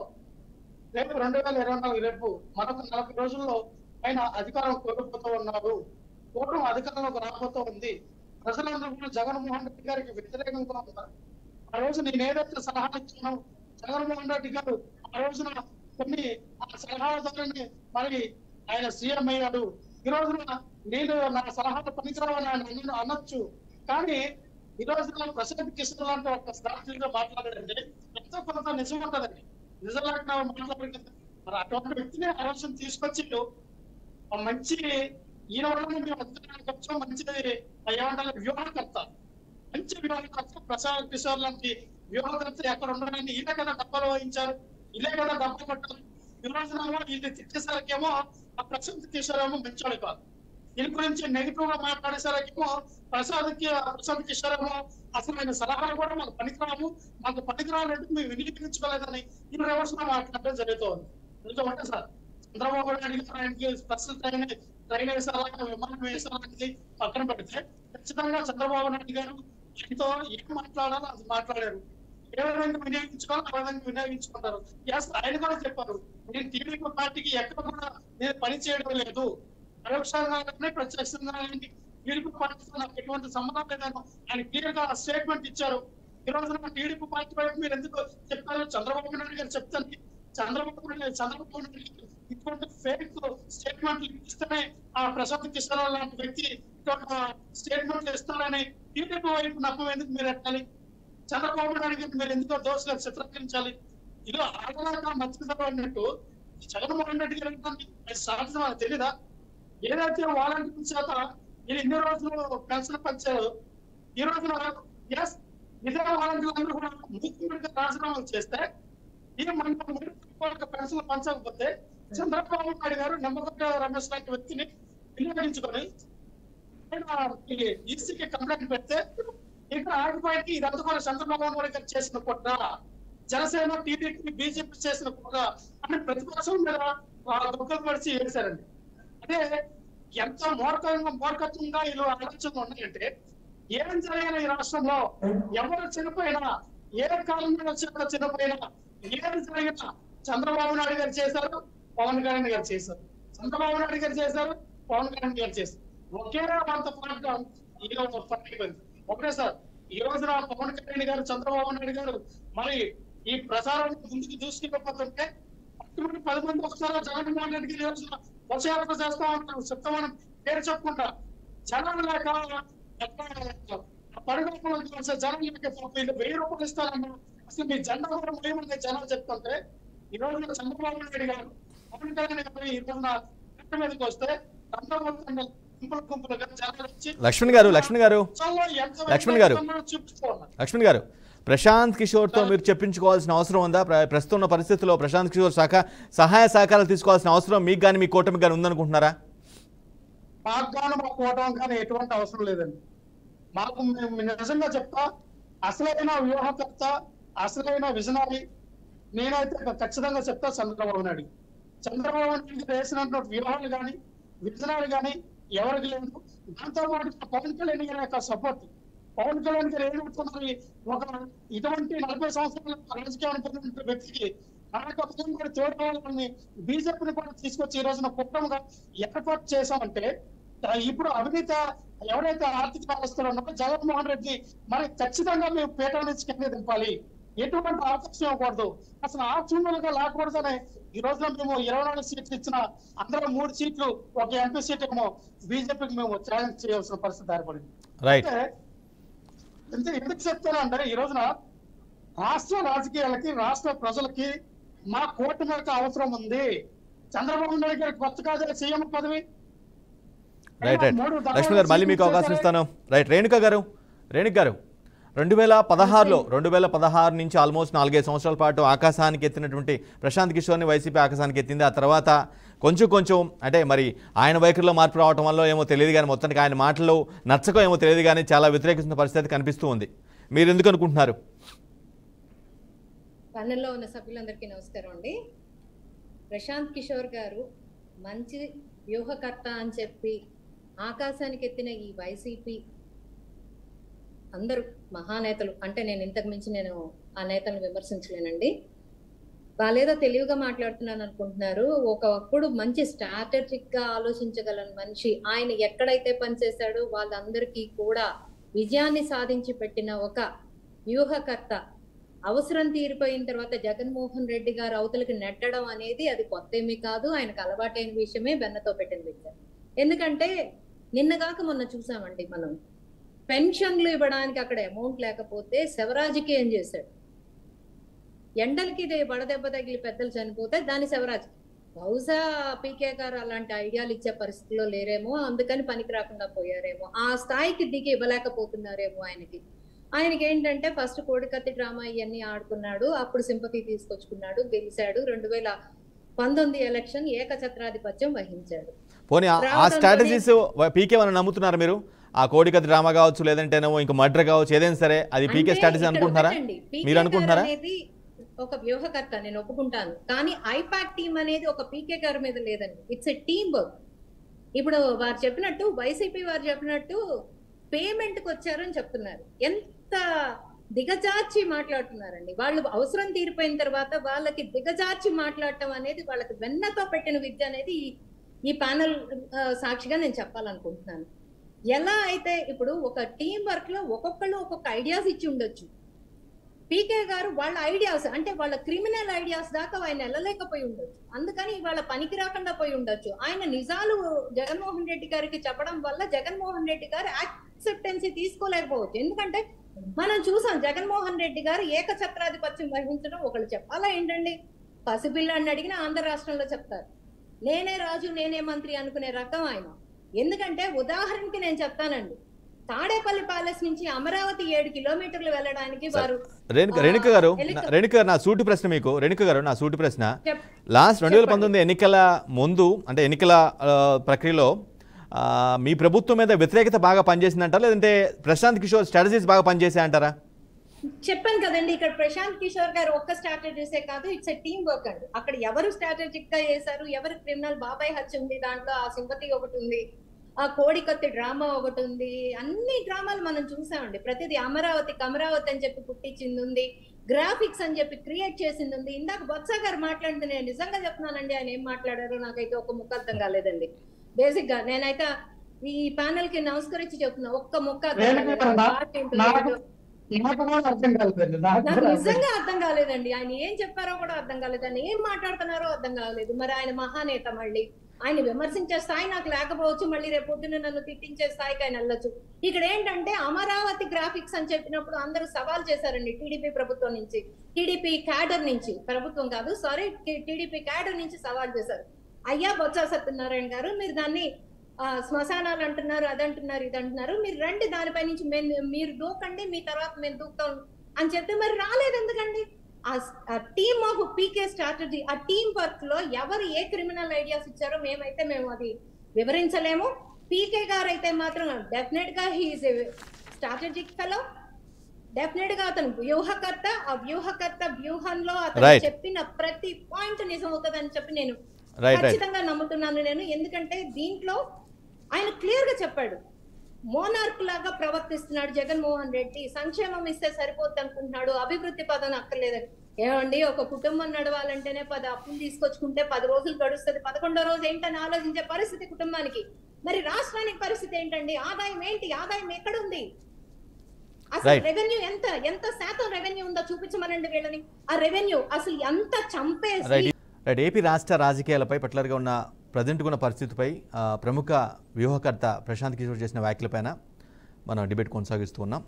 రేపు 2024 రేపు మరొక 40 రోజుల్లో ఆయన అధికారం కోల్పోతూ ఉన్నారు. కూటమి అధికారంలోకి రాబోతూ ఉంది. ప్రజలందరూ కూడా జగన్మోహన్ రెడ్డి గారికి వ్యతిరేకంగా ఉన్నారు. ఆ రోజు నేను ఏదైతే సలహాలు ఇచ్చానో జగన్మోహన్ రెడ్డి గారు ఆ రోజున కొన్ని ఆ సలహాల ద్వారానే మరి ఆయన సీఎం అయ్యాడు. ఈ రోజున నేను నా సలహాలు పనికిరావని ఆయన అనొచ్చు. కానీ ఈ రోజున ప్రశాంత్ కిషోర్ లాంటి ఒక స్ట్రాటజీగా మాట్లాడాడంటే ఎంతో కొంత నిజం ఉంటదండి. నిజం లేకుండా మాట్లాడారు. మరి అటువంటి వ్యక్తిని ఆ రోజున తీసుకొచ్చి మంచి ఈయన వల్ల మేము అధికారానికి వచ్చాం. మంచిది ఏమంటారు వ్యూహకర్త, మంచి వ్యూహకర్త ప్రశాంత్ కిషోర్ లాంటి వ్యూహకర్త ఎక్కడ ఉండాలని ఈయన కదా డబ్బాలు వహించారు, ఇదే కదా డబ్బు పట్టారు. ఈ రోజున వీళ్ళు తిట్టేసరికేమో ఆ ప్రశాంత్ కిషోర్ ఏమో మంచోడు కాదు. దీని గురించి నెగిటివ్ గా మాట్లాడేసరికేమో ప్రశాంత్ కిషోర్ ఏమో అసలు ఆయన సలహాలు కూడా మాకు పనికిరాము, మాకు పనికిరాలంటే మేము వినియోగించుకోలేదని ఈ రివర్స్ లో మాట్లాడడం జరుగుతుంది. ఎందుకంటే సార్ చంద్రబాబు నాయుడు గారు ఆయనకి స్పెషల్ ట్రైన్ వేసారా, విమానం వేసారనేది పక్కన పెడితే ఖచ్చితంగా చంద్రబాబు నాయుడు గారు ఆయనతో ఏం మాట్లాడాలో అది మాట్లాడారు. ఏ విధంగా వినియోగించుకోవాలో ఆ విధంగా వినియోగించుకుంటారు. ఆయన కూడా చెప్పారు, నేను టీడీపీ పార్టీకి ఎక్కడ కూడా నేను పని చేయడం లేదు, పరోక్షంగానే ప్రత్యక్షంగానే టీడీపీ పార్టీతో నాకు ఎటువంటి సంబంధం లేదని ఆయన క్లియర్ గా స్టేట్మెంట్ ఇచ్చారు. ఈ రోజున టీడీపీ పార్టీ వైపు మీరు ఎందుకు చెప్పారు? చంద్రబాబు నాయుడు గారు చెప్తాను, చంద్రబాబు నాయుడు ఇటువంటి ఫేక్ స్టేట్మెంట్లు ఇస్తేనే ఆ ప్రశాంత్ కిషోర్ లాంటి వ్యక్తి ఇటువంటి స్టేట్మెంట్లు ఇస్తారని టీడీపీ వైపు నమ్మకం ఎందుకు మీరు ఎట్టాలి? చంద్రబాబు నాయుడు గారిని మీరు ఎందుకో దోషులు చిత్రీకరించాలి? ఇది ఆడలాగా మంచిగా అన్నట్టు జగన్మోహన్ రెడ్డి గారు సాధ్యం అని తెలీదా? ఏదైతే వాలంటీర్ చేత వీళ్ళు ఇన్ని రోజులు పెన్షన్ పంచారు, ఈ రోజున ఇతర వాలంటీర్లు కూడా ముఖ్యమంత్రి రాజీనామాలు చేస్తే ఈ మన పెన్షన్ పంచకపోతే చంద్రబాబు నాయుడు గారు నిమ్మగడ్డ రమేష్ లాంటి వ్యక్తిని వినియోగించుకొని ఈసీకి కంప్లైంట్ పెడితే ఇక్కడ ఆగిపోయి ఇదంతా కూడా చంద్రబాబు నాయుడు గారు చేసిన కుట్ర, జనసేన టీడీపీ బీజేపీ చేసిన కుట్ర అని ప్రతిపక్షం మీద దుఃఖం పడిచి ఏడిశారండి. అదే ఎంత మూర్ఖత్వంగా వీళ్ళు ఆలోచనలు ఉన్నాయంటే ఏం జరిగిన ఈ రాష్ట్రంలో ఎవరు చనిపోయినా, ఏ కాలంలో చనిపోయినా, ఏది జరిగినా చంద్రబాబు నాయుడు గారు చేశారు, పవన్ కళ్యాణ్ గారు చేశారు. చంద్రబాబు నాయుడు గారు చేశారు, పవన్ కళ్యాణ్ గారు చేశారు. ఒకే అంత పార్టీ ఒకటే సార్. ఈ రోజున పవన్ కళ్యాణ్ గారు, చంద్రబాబు నాయుడు గారు మరి ఈ ప్రచారం ముందుకు దూసుకెళ్ళిపోతుంటే 10 మంది ఒకసారి జగన్మోహన్ రెడ్డి గారి రోజున బస్యాత్ర చేస్తా ఉంటారు, చెప్తామని పేరు చెప్పుకుంటా జనం లేక పడుగొప్పలు జనం లేక 1000 రూపాయలు ఇస్తారన్నారు. అసలు మీ జెండా కూడా ఏమన్నా జనాలు చెప్తుంటే ఈ రోజున చంద్రబాబు నాయుడు గారు, పవన్ కళ్యాణ్ గారు ఈ రోజున కట్ట మీదకి వస్తే లక్ష్మణ్ గారు ప్రశాంత్ కిషోర్తో మీరు చెప్పించుకోవాల్సిన అవసరం ఉందా? ప్రస్తుతం ఉన్న పరిస్థితుల్లో ప్రశాంత్ కిషోర్ సహాయ సహకారాలు తీసుకోవాల్సిన అవసరం మీకు కానీ మీ కూటమికి కానీ ఉందనుకుంటున్నారా? మాకు కానీ మా కూటమి కానీ ఎటువంటి అవసరం లేదండి. మాకు నిజంగా చెప్తా, అసలైన వ్యూహకర్త, అసలైన విజనరీ నేనైతే ఖచ్చితంగా చెప్తా చంద్రబాబు నాయుడు. చంద్రబాబు నాయుడు వేసినటువంటి వ్యూహాలు కానీ విజనరీ కానీ ఎవరికి లేదు. దాంతో పాటు పవన్ కళ్యాణ్ గారి యొక్క సపోర్ట్, పవన్ కళ్యాణ్ గారు ఏమవుతున్నారు, ఒక ఇటువంటి 40 సంవత్సరాల రాజకీయాన్ని పొందిన వ్యక్తికి నాయకత్వం కూడా తోడుకోవాలని బీజేపీని కూడా తీసుకొచ్చి ఈ రోజున కుటుంబంగా ఏర్పాటు చేశామంటే ఇప్పుడు అవినీతి ఎవరైతే ఆర్థిక వ్యవస్థలో ఉన్నారో జగన్మోహన్ రెడ్డి మరి ఖచ్చితంగా మేము పీఠం నుంచి కింద దింపాలి, ఎటువంటి అవకాశం ఇవ్వకూడదు, అసలు ఆప్షన్లుగా లేకూడదనే ఈ రోజున మేము 24 సీట్లు ఇచ్చిన అందులో 3 సీట్లు, ఒక ఎంపీ సీట్ ఏమో బీజేపీకి మేము ఛాలెంజ్ చేయాల్సిన పరిస్థితి ఏర్పడింది. అంటే ఎందుకు చెప్తానంటే ఈ రోజున రాష్ట్ర రాజకీయాలకి, రాష్ట్ర ప్రజలకి మా కూటమి యొక్క అవసరం ఉంది. చంద్రబాబు నాయుడు గారికి కొత్త కాదు సీఎం పదవి. లక్ష్మణ్ గారు మళ్ళీ మీకు అవకాశం ఇస్తాను. రేణుక గారు 2016 నుంచి ఆల్మోస్ట్ 4-5 సంవత్సరాల పాటు ఆకాశానికి ఎత్తినటువంటి ప్రశాంత్ కిషోర్ని వైసీపీ ఆకాశానికి ఎత్తింది. ఆ తర్వాత కొంచెం అంటే మరి ఆయన వైఖరిలో మార్పు రావడం వల్ల ఏమో తెలియదు కానీ మొత్తానికి ఆయన మాటలు నచ్చకో ఏమో తెలియదు కానీ చాలా వ్యతిరేకిస్తున్న పరిస్థితి కనిపిస్తూ ఉంది. మీరు ఎందుకు అనుకుంటున్నారు? ప్యానెల్లో ఉన్న సభ్యులందరికీ నమస్కారం అండి. ప్రశాంత్ కిషోర్ గారు మంచి వ్యూహకర్త అని చెప్పి ఆకాశానికి ఎత్తిన ఈ వైసీపీ అందరూ మహానేతలు, అంటే నేను ఇంతకు మించి నేను ఆ నేతలను విమర్శించలేనండి, వాళ్ళేదో తెలివిగా మాట్లాడుతున్నాను అనుకుంటున్నారు. ఒకప్పుడు మంచి స్ట్రాటజిక్ గా ఆలోచించగల మనిషి, ఆయన ఎక్కడైతే పనిచేశాడో వాళ్ళందరికీ కూడా విజయాన్ని సాధించి పెట్టిన ఒక వ్యూహకర్త అవసరం తీరిపోయిన తర్వాత జగన్మోహన్ రెడ్డి గారు అవతలకి నెట్టడం అనేది అది కొత్త ఏమీ కాదు, ఆయనకు అలవాటైన విషయమే, వెన్నతో పెట్టిన విషయం. ఎందుకంటే నిన్నగాక మొన్న చూసామండి మనం, పెన్షన్లు ఇవ్వడానికి అక్కడ అమౌంట్ లేకపోతే శివరాజుకి ఏం చేశాడు, ఎండలకి వడదెబ్బ తగిలి పెద్దలు చనిపోతే దాని శివరాజ్. బహుశా పీకే గారు అలాంటి ఐడియాలు ఇచ్చే పరిస్థితిలో లేరేమో, అందుకని పనికి రాకుండా పోయారేమో, ఆ స్థాయికి దిగి ఇవ్వలేకపోతున్నారేమో. ఆయనకి ఏంటంటే ఫస్ట్ కోడికత్తి డ్రామా ఇవన్నీ ఆడుకున్నాడు, అప్పుడు సింపతి తీసుకొచ్చుకున్నాడు, గెలిచాడు. 2019 ఎలక్షన్ ఏకఛత్రాధిపత్యం వహించాడు. పోనీ ఆ స్ట్రాటజీస్ పీకే అని నమ్ముతున్నారు మీరు? ఆ కోడికత్తి డ్రామా కావచ్చు, లేదంటేనేమో ఇంకా మర్డర్ కావచ్చు, ఏదైనా సరే అది పీకే స్ట్రాటజీ అనుకుంటున్నారా? మీరు అనుకుంటున్నారా? ఒక వ్యూహకర్త నేను ఒప్పుకుంటాను, కానీ ఐపాక్ టీం అనేది ఒక పీకే గారి మీద లేదండి, ఇట్స్ ఎ టీమ్ వర్క్. ఇప్పుడు వారు చెప్పినట్టు, వైసీపీ వారు చెప్పినట్టు పేమెంట్ కి వచ్చారని చెప్తున్నారు. ఎంత దిగజార్చి మాట్లాడుతున్నారండి వాళ్ళు. అవసరం తీరిపోయిన తర్వాత వాళ్ళకి దిగజార్చి మాట్లాడటం అనేది వాళ్ళకి వెన్నతో పెట్టిన విద్య అనేది ఈ ప్యానల్ సాక్షిగా నేను చెప్పాలనుకుంటున్నాను. ఎలా అయితే ఇప్పుడు ఒక టీం వర్క్ లో ఒక్కొక్కళ్ళు ఒక్కొక్క ఐడియాస్ ఇచ్చి ఉండొచ్చు, పీకే గారు వాళ్ళ ఐడియాస్ అంటే వాళ్ళ క్రిమినల్ ఐడియాస్ దాకా ఆయన వెళ్ళలేకపోయి ఉండొచ్చు, అందుకని వాళ్ళ పనికి రాకుండా పోయి ఉండొచ్చు. ఆయన నిజాలు జగన్మోహన్ రెడ్డి గారికి చెప్పడం వల్ల జగన్మోహన్ రెడ్డి గారు యాక్సెప్టెన్సీ తీసుకోలేకపోవచ్చు. ఎందుకంటే మనం చూసాం జగన్మోహన్ రెడ్డి గారు ఏకఛత్రాధిపత్యం వహించడం. ఒకళ్ళు చెప్పాలా ఏంటండి, పసిపిల్లాన్ని అడిగిన ఆంధ్ర రాష్ట్రంలో చెప్తారు, నేనే రాజు నేనే మంత్రి అనుకునే రకం ఆయన. ఎందుకంటే ఉదాహరణకి నేను చెప్తానండి, తాడేపల్లి ప్యాలెస్ నుంచి అమరావతి 7 కిలోమీటర్లు వెళ్ళడానికి వారు రేణుక గారు నా సూటి ప్రశ్న మీకు, రేణుక గారు నా సూటి ప్రశ్న, లాస్ట్ 2019 ఎన్నికల ముందు అంటే ఎన్నికల ప్రక్రియలో మీ ప్రభుత్వం మీద వ్యతిరేకత బాగా పనిచేసిందంటారా, లేదంటే ప్రశాంత్ కిషోర్ స్ట్రాటజీస్ బాగా పనిచేసా అంటారా? చెప్పాను కదండి, ఇక్కడ ప్రశాంత్ కిషోర్ గారు ఒక్క స్ట్రాటజీసే కాదు, ఇట్స్ ఎ టీమ్ వర్క్ అండి. అక్కడ ఎవరు స్ట్రాటజిక్ గా చేశారు, ఎవరు క్రిమినల్, బాబాయ్ హత్య ఉంది దాంట్లో, ఆ సింపతి ఒకటి ఉంది, ఆ కోడికత్తి డ్రామా ఒకటి ఉంది, అన్ని డ్రామాలు మనం చూసామండి. ప్రతిదీ అమరావతి అని చెప్పి పుట్టించింది ఉంది, గ్రాఫిక్స్ అని చెప్పి క్రియేట్ చేసింది ఉంది. ఇందాక బొత్స గారు మాట్లాడింది నేను నిజంగా చెప్తున్నానండి, ఆయన ఏం మాట్లాడారో నాకైతే ఒక ముక్క అర్థం కాలేదండి. బేసిక్ గా నేనైతే ఈ ప్యానల్ కి నమస్కరించి చెప్తున్నా, ఒక్క ముక్క నాకు నిజంగా అర్థం కాలేదండి. ఆయన ఏం చెప్పారో కూడా అర్థం కాలేదు, ఆయన ఏం మాట్లాడుతున్నారో అర్థం కాలేదు. మరి ఆయన మహానేత, మళ్ళీ ఆయన విమర్శించే స్థాయి నాకు లేకపోవచ్చు, మళ్ళీ రేపు పొద్దున్న నన్ను తిట్టించే స్థాయికి ఆయన వెళ్ళొచ్చు. ఇక్కడ ఏంటంటే అమరావతి గ్రాఫిక్స్ అని చెప్పినప్పుడు అందరూ సవాల్ చేశారండి, టీడీపీ ప్రభుత్వం నుంచి, టీడీపీ క్యాడర్ నుంచి, ప్రభుత్వం కాదు సారీ, టీడీపీ క్యాడర్ నుంచి సవాల్ చేశారు. అయ్యా బొత్స సత్యనారాయణ గారు, మీరు దాన్ని శ్మశానాలు అంటున్నారు, అదంటున్నారు, ఇదంటున్నారు, మీరు రండి దానిపై నుంచి మీరు దూకండి, మీ తర్వాత మేము దూకుతాం అని చెప్తే మరి రాలేదు ఎందుకండి? ఆ టీమ్ ఆఫ్ పీకే స్ట్రాటజీ, ఆ టీమ్ వర్క్ లో ఎవరు ఏ క్రిమినల్ ఐడియాస్ ఇచ్చారో మేము అది వివరించలేము. పీకే గారు అయితే మాత్రం డెఫినెట్ గా హీఈస్ ఏ స్ట్రాటజిక్ ఫెలో, డెఫినెట్ గా అతను వ్యూహకర్త. ఆ వ్యూహకర్త వ్యూహంలో అతను చెప్పిన ప్రతి పాయింట్ నిజం అవుతుందని చెప్పి నేను ఖచ్చితంగా నమ్ముతున్నాను నేను. ఎందుకంటే దీంట్లో ఆయన క్లియర్ గా చెప్పాడు, మోనార్క్ లాగా ప్రవర్తిస్తున్నాడు జగన్మోహన్ రెడ్డి, సంక్షేమం ఇస్తే సరిపోద్ది అనుకుంటున్నాడు, అభివృద్ధి పదం అక్కర్లేదు. ఏమండి, ఒక కుటుంబం నడవాలంటేనే 10 అప్పులు తీసుకొచ్చుకుంటే 10 రోజులు గడుస్తుంది, 11వ రోజు ఏంటని ఆలోచించే పరిస్థితి కుటుంబానికి. మరి రాష్ట్రానికి పరిస్థితి ఏంటండి? ఆదాయం ఏంటి? ఆదాయం ఎక్కడుంది? అసలు రెవెన్యూ ఎంత శాతం రెవెన్యూ ఉందో చూపించమనండి వీళ్ళని. ఆ రెవెన్యూ అసలు ఎంత చంపేసి. ఏపీ రాష్ట్ర రాజకీయాలపై పర్టికులర్గా ఉన్న ప్రజెంట్గా ఉన్న పరిస్థితిపై ప్రముఖ వ్యూహకర్త ప్రశాంత్ కిషోర్ చేసిన వ్యాఖ్యలపైన మనం డిబేట్ కొనసాగిస్తూ ఉన్నాం.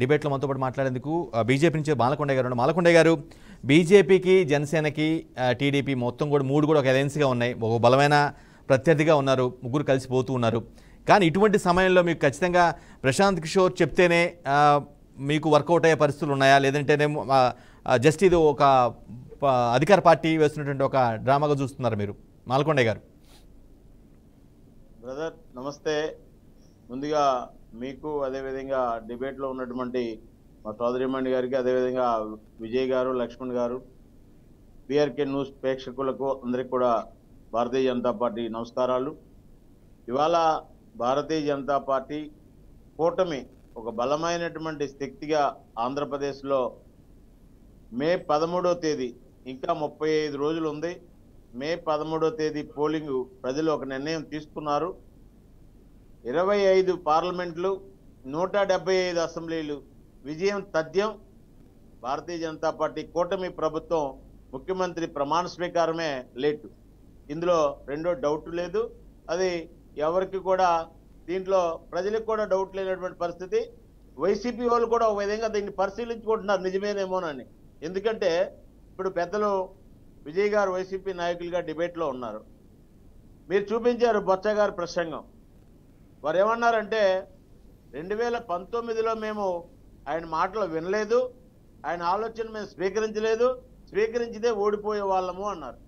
డిబేట్లో మనతో పాటు మాట్లాడేందుకు బీజేపీ నుంచి మాలకొండయ్య గారు. మాలకొండయ్య గారు, బీజేపీకి, జనసేనకి, టీడీపీ మొత్తం కూడా 3 కూడా ఒక అలయన్స్గా ఉన్నాయి, ఒక బలమైన ప్రత్యర్థిగా ఉన్నారు, ముగ్గురు కలిసిపోతూ ఉన్నారు. కానీ ఇటువంటి సమయంలో మీకు ఖచ్చితంగా ప్రశాంత్ కిషోర్ చెప్తేనే మీకు వర్కౌట్ అయ్యే పరిస్థితులు ఉన్నాయా, లేదంటేనేమో జస్ట్ ఇది ఒక అధికార పార్టీ వేస్తున్నటువంటి ఒక డ్రామాగా చూస్తున్నారు మీరు? మాలకొండయ్య గారు. బ్రదర్ నమస్తే. ముందుగా మీకు, అదేవిధంగా డిబేట్లో ఉన్నటువంటి మా సోదరిమణి గారికి, అదేవిధంగా విజయ్ గారు, లక్ష్మణ్ గారు, బీఆర్కే న్యూస్ ప్రేక్షకులకు అందరికి కూడా భారతీయ జనతా పార్టీ నమస్కారాలు. ఇవాళ భారతీయ జనతా పార్టీ కూటమి ఒక బలమైనటువంటి శక్తిగా ఆంధ్రప్రదేశ్లో మే 13వ తేదీ ఇంకా 35 రోజులు ఉంది. మే 13వ తేదీ పోలింగ్ ప్రజలు ఒక నిర్ణయం తీసుకున్నారు. 25 పార్లమెంట్లు, 175 అసెంబ్లీలు విజయం తథ్యం. భారతీయ జనతా పార్టీ కూటమి ప్రభుత్వం ముఖ్యమంత్రి ప్రమాణ స్వీకారమే లేటు, ఇందులో రెండో డౌట్ లేదు. అది ఎవరికి కూడా దీంట్లో ప్రజలకు కూడా డౌట్ లేనటువంటి పరిస్థితి. వైసీపీ వాళ్ళు కూడా ఒక విధంగా దీన్ని పరిశీలించుకుంటున్నారు నిజమేనేమోనని. ఎందుకంటే ఇప్పుడు పెద్దలు విజయ్ గారు వైసీపీ నాయకులుగా డిబేట్లో ఉన్నారు. మీరు చూపించారు బొత్స గారి ప్రసంగం. వారు ఏమన్నారంటే 2019లో మేము ఆయన మాటలు వినలేదు, ఆయన ఆలోచన మేము స్వీకరించలేదు, స్వీకరించితే ఓడిపోయే వాళ్ళము అన్నారు.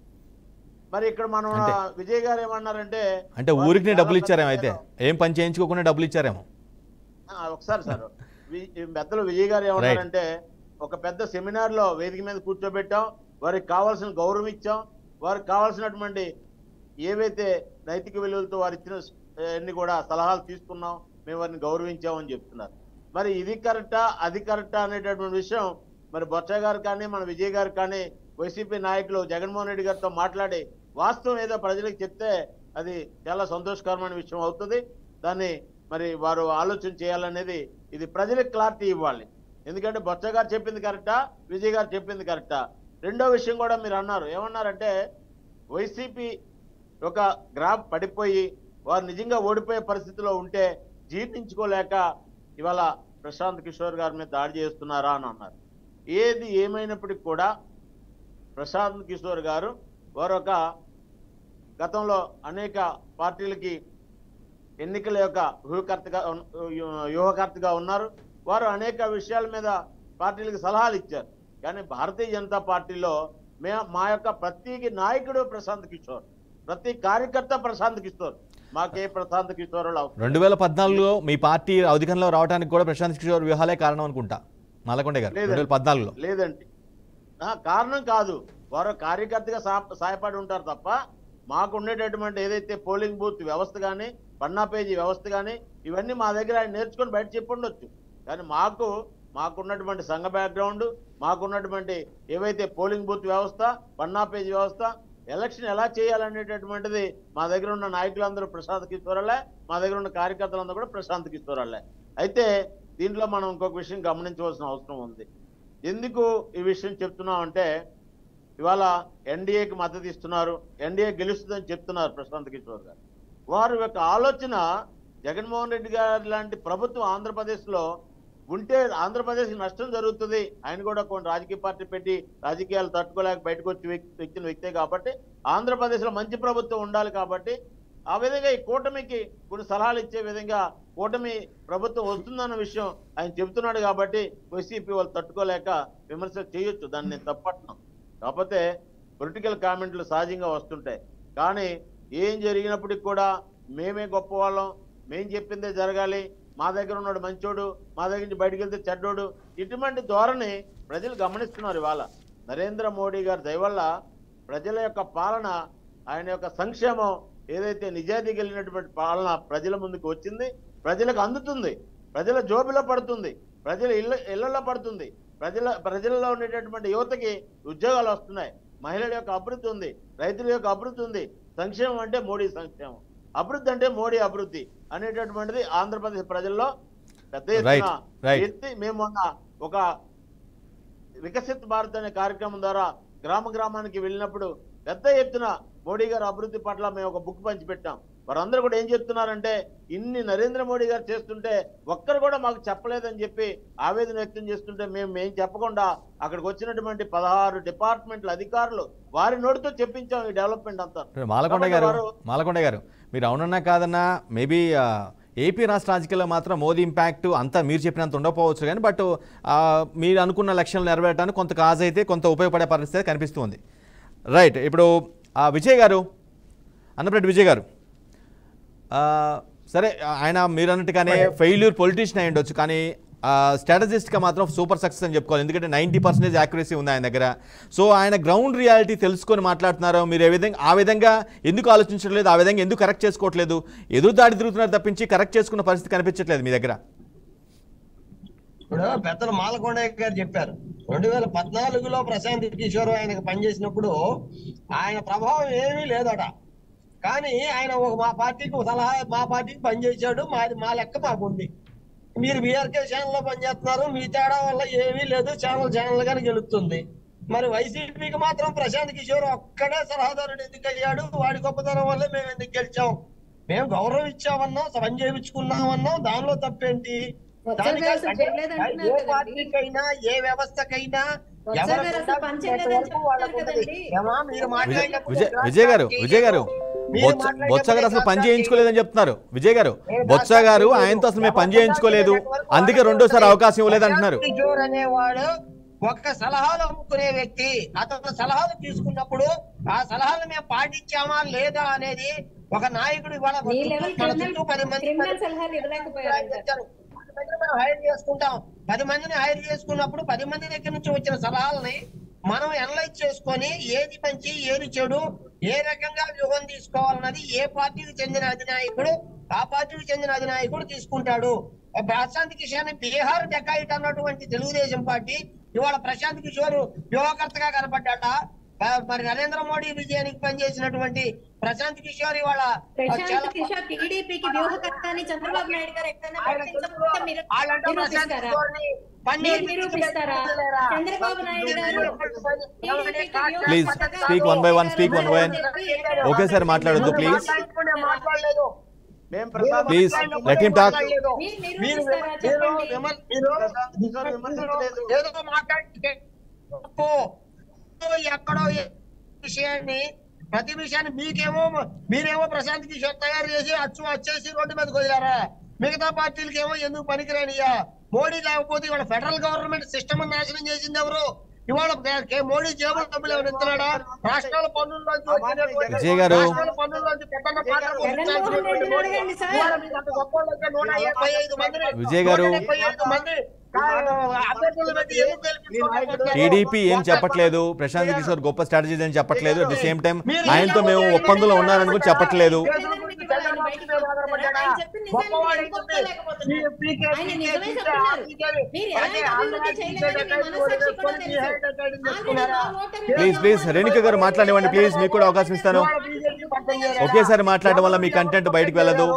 మరి ఇక్కడ మనం విజయ్ గారు ఏమన్నారంటే అంటే ఊరికి డబ్బులు ఇచ్చారేమో, అయితే ఏం పని చేయించుకోకుండా డబ్బులు ఇచ్చారేమో. ఒకసారి సార్ పెద్దలు విజయ్ గారు ఏమన్నారంటే ఒక పెద్ద సెమినార్లో వేదిక మీద కూర్చోబెట్టాం, వారికి కావాల్సిన గౌరవం ఇచ్చాం, వారికి కావాల్సినటువంటి ఏవైతే నైతిక విలువలతో వారు ఇచ్చిన అన్ని కూడా సలహాలు తీసుకున్నాం, మేము వారిని గౌరవించామని చెప్తున్నారు. మరి ఇది కరెక్టా అది కరెక్టా అనేటటువంటి విషయం మరి బొత్స గారు కానీ మన విజయ్ గారు కానీ వైసీపీ నాయకులు జగన్మోహన్ రెడ్డి గారితో మాట్లాడి వాస్తవం ఏదో ప్రజలకు చెప్తే అది చాలా సంతోషకరమైన విషయం అవుతుంది. దాన్ని మరి వారు ఆలోచన చేయాలనేది, ఇది ప్రజలకు క్లారిటీ ఇవ్వాలి. ఎందుకంటే బొత్స గారు చెప్పింది కరెక్టా, విజయ్ గారు చెప్పింది కరెక్టా. రెండో విషయం కూడా మీరు అన్నారు, ఏమన్నారంటే వైసీపీ ఒక గ్రాఫ్ పడిపోయి వారు నిజంగా ఓడిపోయే పరిస్థితిలో ఉంటే జీర్ణించుకోలేక ఇవాళ ప్రశాంత్ కిషోర్ గారి మీద దాడి చేస్తున్నారా అని అన్నారు. ఏది ఏమైనప్పటికీ కూడా ప్రశాంత్ కిషోర్ గారు వారు ఒక గతంలో అనేక పార్టీలకి ఎన్నికల యొక్క వ్యూహకర్తగా ఉన్నారు. వారు అనేక విషయాల మీద పార్టీలకు సలహాలు ఇచ్చారు. కానీ భారతీయ జనతా పార్టీలో మా యొక్క ప్రతి నాయకుడు ప్రశాంత్ కిషోర్, ప్రతి కార్యకర్త ప్రశాంత్ కిషోర్. మాకే ప్రశాంత్ కిషోర్ 2014లో మీ పార్టీ అధికారంలో రావడానికి కూడా ప్రశాంత్ కిషోర్ వ్యూహాలే కారణం అనుకుంటా మాలకొండ గారు. 2014లో లేదండి, కారణం కాదు. వారు కార్యకర్తగా సహాయపడి ఉంటారు తప్ప మాకు ఉండేటటువంటి ఏదైతే పోలింగ్ బూత్ వ్యవస్థ కానీ పన్నా పేజీ వ్యవస్థ కానీ ఇవన్నీ మా దగ్గర ఆయన నేర్చుకొని బయట చెప్పి ఉండొచ్చు. కానీ మాకున్నటువంటి సంఘ బ్యాక్గ్రౌండ్, మాకున్నటువంటి ఏవైతే పోలింగ్ బూత్ వ్యవస్థ, పన్నా పేజీ వ్యవస్థ, ఎలక్షన్ ఎలా చేయాలనేటటువంటిది మా దగ్గర ఉన్న నాయకులందరూ ప్రశాంత్ కిషోర్లే, మా దగ్గర ఉన్న కార్యకర్తలందరూ కూడా ప్రశాంత్ కిషోర్లే. అయితే దీంట్లో మనం ఇంకొక విషయం గమనించవలసిన అవసరం ఉంది. ఎందుకు ఈ విషయం చెప్తున్నాం అంటే ఇవాళ ఎన్డీఏకి మద్దతు ఇస్తున్నారు, ఎన్డీఏ గెలుస్తుందని చెప్తున్నారు ప్రశాంత్ కిషోర్ గారు. వారి యొక్క ఆలోచన జగన్మోహన్ రెడ్డి గారు లాంటి ప్రభుత్వం ఆంధ్రప్రదేశ్లో ఉంటే ఆంధ్రప్రదేశ్కి నష్టం జరుగుతుంది. ఆయన కూడా కొన్ని రాజకీయ పార్టీ పెట్టి రాజకీయాలు తట్టుకోలేక బయటకు వచ్చి వ్యక్తిన వ్యక్తే కాబట్టి ఆంధ్రప్రదేశ్లో మంచి ప్రభుత్వం ఉండాలి కాబట్టి ఆ విధంగా ఈ కూటమికి కొన్ని సలహాలు ఇచ్చే విధంగా కూటమి ప్రభుత్వం వస్తుందన్న విషయం ఆయన చెబుతున్నాడు కాబట్టి వైసీపీ వాళ్ళు తట్టుకోలేక విమర్శ చేయొచ్చు, దాన్ని నేను తప్పట్ను. కాకపోతే పొలిటికల్ కామెంట్లు సహజంగా వస్తుంటాయి. కానీ ఏం జరిగినప్పటికి కూడా మేమే గొప్ప వాళ్ళం, మేం చెప్పిందే జరగాలి, మా దగ్గర ఉన్నాడు మంచోడు, మా దగ్గర నుంచి బయటకు వెళ్తే చెడ్డోడు, ఇటువంటి ధోరణి ప్రజలు గమనిస్తున్నారు. ఇవాళ నరేంద్ర మోడీ గారి దయ వల్ల ప్రజల యొక్క పాలన, ఆయన యొక్క సంక్షేమం ఏదైతే నిజాయితీ కలిగినటువంటి పాలన ప్రజల ముందుకు వచ్చింది, ప్రజలకు అందుతుంది, ప్రజల జోబిలో పడుతుంది, ప్రజల ఇళ్లలో పడుతుంది, ప్రజలలో ఉండేటటువంటి యువతకి ఉద్యోగాలు వస్తున్నాయి, మహిళల యొక్క అభివృద్ధి ఉంది, రైతుల యొక్క అభివృద్ధి ఉంది. సంక్షేమం అంటే మోడీ సంక్షేమం, అభివృద్ధి అంటే మోడీ అభివృద్ధి అనేటటువంటిది ఆంధ్రప్రదేశ్ ప్రజల్లో పెద్ద ఎత్తున మేము మొన్న ఒక వికసిత్ భారత్ అనే కార్యక్రమం ద్వారా గ్రామానికి వెళ్ళినప్పుడు పెద్ద ఎత్తున మోడీ గారు అభివృద్ధి పట్ల మేము ఒక బుక్ పంచిపెట్టాం. వారందరూ కూడా ఏం చెప్తున్నారంటే ఇన్ని నరేంద్ర మోడీ గారు చేస్తుంటే ఒక్కరు కూడా మాకు చెప్పలేదని చెప్పి ఆవేదన వ్యక్తం చేస్తుంటే మేము చెప్పకుండా అక్కడికి వచ్చినటువంటి 16 డిపార్ట్మెంట్ల అధికారులు వారి నోటితో చెప్పించాం ఈ డెవలప్మెంట్ అంతా. మాలకొండ గారు మీరు అవునన్నా కాదన్నా మేబీ ఏపీ రాష్ట్ర రాజకీయాల్లో మాత్రం మోదీ ఇంపాక్ట్ అంతా మీరు చెప్పినంత ఉండకపోవచ్చు కానీ బట్ మీరు అనుకున్న లక్ష్యాలు నెరవేరడానికి కొంత కాజ్ అయితే కొంత ఉపయోగపడే పరిస్థితి కనిపిస్తుంది. రైట్, ఇప్పుడు విజయ్ గారు, అన్నప్రెడ్డి విజయ్ గారు, సరే ఆయన మీరు అన్నట్టుగానే ఫెయిల్యూర్ పొలిటీషియన్ అయి ఉండొచ్చు కానీ స్ట్రాటజిస్ట్గా మాత్రం సూపర్ సక్సెస్ అని చెప్పుకోవాలి. ఎందుకంటే 90% యాక్యురసీ ఉంది ఆయన దగ్గర. సో ఆయన గ్రౌండ్ రియాలిటీ తెలుసుకొని మాట్లాడుతున్నారు. మీరు ఆ విధంగా ఎందుకు ఆలోచించట్లేదు, ఆ విధంగా ఎందుకు కరెక్ట్ చేసుకోవట్లేదు? ఎదురు దాడి తిరుగుతున్నారు తప్పించి కరెక్ట్ చేసుకున్న పరిస్థితి కనిపించట్లేదు మీ దగ్గర. ఇప్పుడు పెద్దలు మాలకొండయ్య గారు చెప్పారు 2014లో ప్రశాంత్ కిషోర్ ఆయనకు పనిచేసినప్పుడు ఆయన ప్రభావం ఏమీ లేదట. కానీ ఆయన మా పార్టీకి సలహా, మా పార్టీకి పనిచేశాడు, మా లెక్క మాకుంది. మీరు బీఆర్కే ఛానల్ లో పనిచేస్తున్నారు, మీ తేడా వల్ల ఏమీ లేదు, ఛానల్ గానే గెలుస్తుంది. మరి వైసీపీకి మాత్రం ప్రశాంత్ కిషోర్ ఒక్కడే సలహాదారుడు ఎందుకు అయ్యాడు? వాడి గొప్పతనం వల్లే మేము ఎందుకు గెలిచాం? మేము గౌరవం ఇచ్చామన్నాం, పని చేయించుకున్నామన్నాం, దానిలో తప్పేంటి? ఏ పార్టీకైనా ఏ వ్యవస్థకైనా విజయ్ గారు బొత్స గారు అసలు పని చేయించుకోలేదని చెప్తున్నారు. విజయ్ గారు, బొత్స గారు ఆయనతో అసలు మేము పని చేయించుకోలేదు, అందుకే రెండోసారి అవకాశం ఇవ్వలేదు అంటున్నారు. అనేవాడు ఒక్క సలహాలు అమ్ముకునే వ్యక్తి. అతను సలహాలు తీసుకున్నప్పుడు ఆ సలహాలు మేము పాటించామా లేదా అనేది ఒక నాయకుడు ఇవాళ 10 మంది హైర్ చేసుకుంటాం. 10 మందిని హైర్ చేసుకున్నప్పుడు 10 మంది దగ్గర నుంచి వచ్చిన సలహాలని మనం అనలైజ్ చేసుకొని ఏది మంచి ఏది చెడు, ఏ రకంగా వ్యూహం తీసుకోవాలన్నది ఏ పార్టీకి చెందిన అధినాయకుడు ఆ పార్టీకి చెందిన అధినాయకుడు తీసుకుంటాడు. ప్రశాంత్ కిషోర్ బీహార్ డెకాయిట్ అన్నటువంటి తెలుగుదేశం పార్టీ ఇవాళ ప్రశాంత్ కిషోర్ వ్యూహకర్తగా కనపడ్డాట. మరి నరేంద్ర మోడీ విజయానికి పనిచేసినటువంటి ప్రశాంత్ కిషోర్ ఇవాళ టీడీపీకి వ్యూహకర్త అని చంద్రబాబు నాయుడు గారు ఎక్కడైనా చంద్రబాబు నాయుడు గారు please speak one by one. ఒకేసారి మాట్లాడొద్దు please. Please let him talk. ఎక్కడో విషయాన్ని ప్రతి విషయాన్ని మీరేమో ప్రశాంత్ కిషోర్ తయారు చేసి వచ్చేసి రోడ్డు మీదకి వదిలారా? మిగతా పార్టీలకేమో ఎందుకు పనికిరానియా? మోడీ లేకపోతే ఇవాళ ఫెడరల్ గవర్నమెంట్ సిస్టమ్ నాశనం చేసింది ఎవరు? ఇవాళ మోడీ జేబులు డబ్బులు ఎవరు ఇస్తున్నాడా? రాష్ట్రాల పన్నుల్లోంచి విజయ్ గారు, విజయ్ గారు, టీడీపీ ఏం చెప్పట్లేదు, ప్రశాంత్ కిషోర్ గొప్ప స్ట్రాటజీ అని చెప్పట్లేదు. అట్ ది సేమ్ టైం ఆయనతో మేము ఒప్పందంలో ఉన్నారని కూడా చెప్పట్లేదు. ప్లీజ్ రేణుక గారు మాట్లాడేవండి ప్లీజ్, మీకు కూడా అవకాశం ఇస్తాను. ఒకేసారి మాట్లాడడం వల్ల మీ కంటెంట్ బయటకు వెళ్ళదు.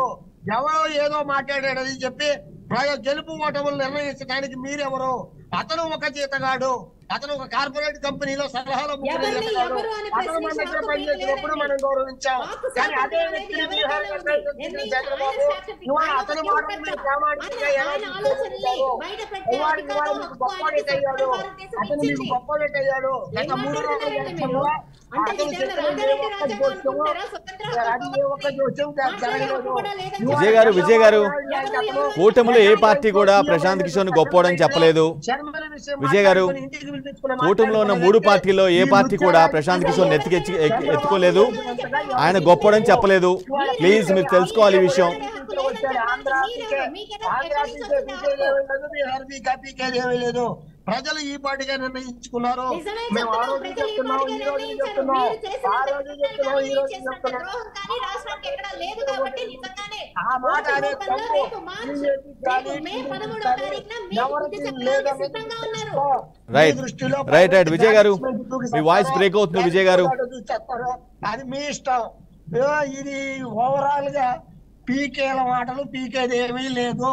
ఎవరో ఏదో మాట్లాడాడని చెప్పి గెలుపు ఓటములు నిర్ణయించడానికి మీరెవరు? అతను ఒక జీతగాడు, అతను ఒక కార్పొరేట్ కంపెనీలో సలహాలు అతను మన దగ్గర పనిచేసినప్పుడు మనం గౌరవించాం. కానీ అదే వ్యక్తి చంద్రబాబు అతను గొప్పడేటయ్యాడు, అతను మీకు గొప్పడేటయ్యాడు. గత 3 రోజులు విజయ్ గారు కూటమిలో ఏ పార్టీ కూడా ప్రశాంత్ కిషోర్ ని గొప్పోడని చెప్పలేదు. విజయ్ గారు, కూటమిలో ఉన్న 3 పార్టీల్లో ఏ పార్టీ కూడా ప్రశాంత్ కిషోర్ ని ఎత్తుకోలేదు, ఆయన గొప్పోడని చెప్పలేదు. ప్లీజ్ మీరు తెలుసుకోవాలి ఈ విషయం. లేదు, ప్రజలు ఈ పార్టీగా నిర్ణయించుకున్నారు. మేము ఆ రోజు చెప్తున్నాం, ఈ రోజు చెప్తున్నాం, ఆ రోజు చెప్తున్నాం, ఈ రోజు చెప్తున్నాం. ఆ మాట అనే తప్పు రైట్ విజయ్ గారు, మీ వాయిస్ బ్రేక్ అవుతుంది విజయ్ గారు. అది మీ ఇష్టం. ఇది ఓవరాల్ గా పీకేల మాటలు, పీకేది ఏమీ లేదు.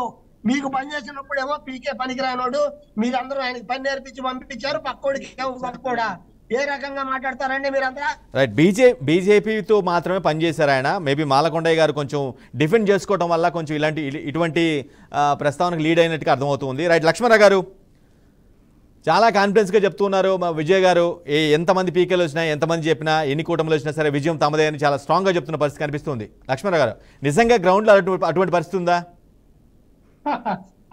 మీకు పని చేసినప్పుడు ఏమో పీకే పనికిరానోడు, మీరందరూ ఆయనకి పని నేర్పించి పంపించారు, పక్కోడికి కూడా ఏ రకంగా మాట్లాడతారండి మీరంతా? రైట్, బీజేపీతో మాత్రమే పనిచేశారు ఆయన. మేబీ మాలకొండయ్య గారు కొంచెం డిఫెండ్ చేసుకోవడం వల్ల కొంచెం ఇటువంటి ప్రస్తావనకు లీడ్ అయినట్టుగా అర్థమవుతుంది. రైట్, లక్ష్మణరావు గారు చాలా కాన్ఫిడెన్స్గా చెప్తున్నారు. విజయ్ గారు ఎంతమంది పీకేలు వచ్చినా, ఎంతమంది చెప్పినా, ఎన్ని కూటములు వచ్చినా సరే విజయం తమదే అని చాలా స్ట్రాంగ్గా చెప్తున్న పరిస్థితి కనిపిస్తుంది. లక్ష్మణరావు గారు, నిజంగా గ్రౌండ్లో అటువంటి పరిస్థితి ఉందా?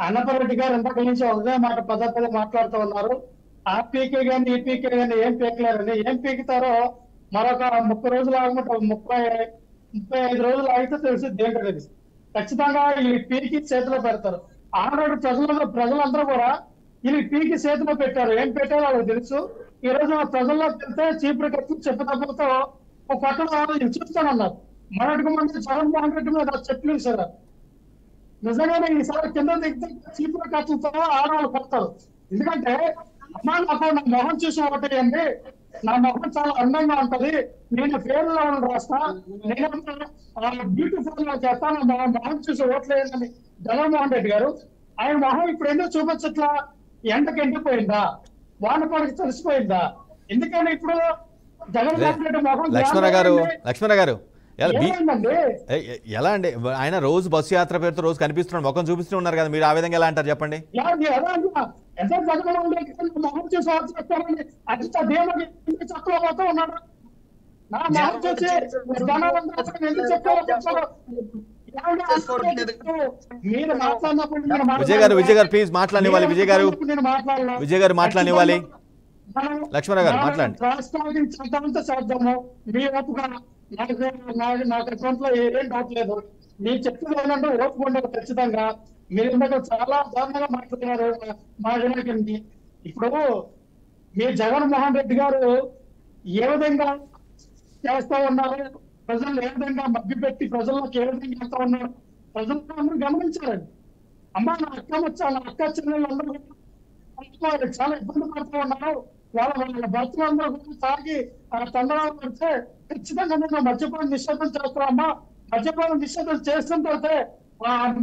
అన్నపరెడ్డి గారు ఇంతకు నుంచి ఒకే మాట పదే మాట్లాడుతూ ఉన్నారు. ఆ పీకే గాని ఈ పీకే గాని ఏం పీకలేరండి. ఏం పీకుతారో మరొక 30 రోజులు ఆగమంటే 35 రోజులు ఆగితే తెలిసి దేంటది. ఖచ్చితంగా ఈ పీకి చేతిలో పెడతారు. ఆనాడు ప్రజలందరూ కూడా వీళ్ళు పీకి చేతిలో పెట్టారు. ఏం పెట్టారో వాళ్ళకి తెలుసు. ఈ రోజు ప్రజల్లోకి వెళ్తే చీపురు కట్టి చెప్పదప్పులతో ఒక పట్టణం చూస్తానన్నారు. మొన్నటికి ముందు జగన్మోహన్ రెడ్డి మీద చెట్లు సార్ నిజంగానే ఈసారి కింద దిగితే చీపురు కట్టులతో ఆడవాళ్ళు కొడతారు. ఎందుకంటే అమ్మా నాకు నా మొహం చూసి ఒకటేయండి, నా మొహం చాలా అందంగా ఉంటది, నేను పేరులో రాస్తా, నేను బ్యూటిఫుల్ గా చేస్తాను, నా మొహం చూసి ఓట్లేదని జగన్మోహన్ రెడ్డి గారు ఆయన మొహం ఇప్పుడు ఎందుకు చూపించట్లా? ఎండకి ఎండిపోయిందా, వాన పడికి తడిసిపోయిందా? ఎందుకంటే ఇప్పుడు జగన్మోహన్ రెడ్డి మొహం లక్ష్మణ గారు ఏమైందండి? ఎలా అండి? ఆయన రోజు బస్సు యాత్ర పేరుతో రోజు కనిపిస్తున్నాడు, ముఖం చూపిస్తూ ఉన్నారు కదా, మీరు ఆ విధంగా ఎలా అంటారు చెప్పండి? ఎంత జగన్మోహన్ రెడ్డి మొహం చూసి చెప్తారండి, అది చక్కలో పోతూ ఉన్నాడు. నా మొహం చూసి మీరు మాట్లాడినప్పుడు విజయ్ గారు ప్లీజ్ మాట్లాడనివ్వాలి. విజయ్ గారు మాట్లాడనివ్వాలి. లక్ష్మణ గారు మాట్లాడండి. రాష్ట్రానికి చట్టంతో చేద్దాము మీ ఓపుగా. నాకు అకౌంట్లో ఏం డౌట్ లేదు. మీరు చెప్తుంది ఏంటంటే ఓపు ఉండదు ఖచ్చితంగా. మీరు ఇందాక చాలా దారుణంగా మాట్లాడుతున్నారు మా జనానికి. ఇప్పుడు మీ జగన్మోహన్ రెడ్డి గారు ఏ విధంగా చేస్తా ఉన్నారు, ప్రజలు ఏ విధంగా మభ్యపెట్టి ప్రజల్లోకి ఏ విధంగా వెళ్తా ఉన్నారు, ప్రజలందరూ గమనించారండి. అమ్మ నా అక్క వచ్చా, నా అక్క చెల్లెళ్ళు అందరూ చాలా ఇబ్బంది పడుతూ ఉన్నారు. వాళ్ళ భర్తలందరూ తాగి తండ్రాలు పడితే ఖచ్చితంగా నేను మద్యపానం నిషేధం చేస్తామమ్మా, మద్యపానం నిషేధం చేస్తుంటే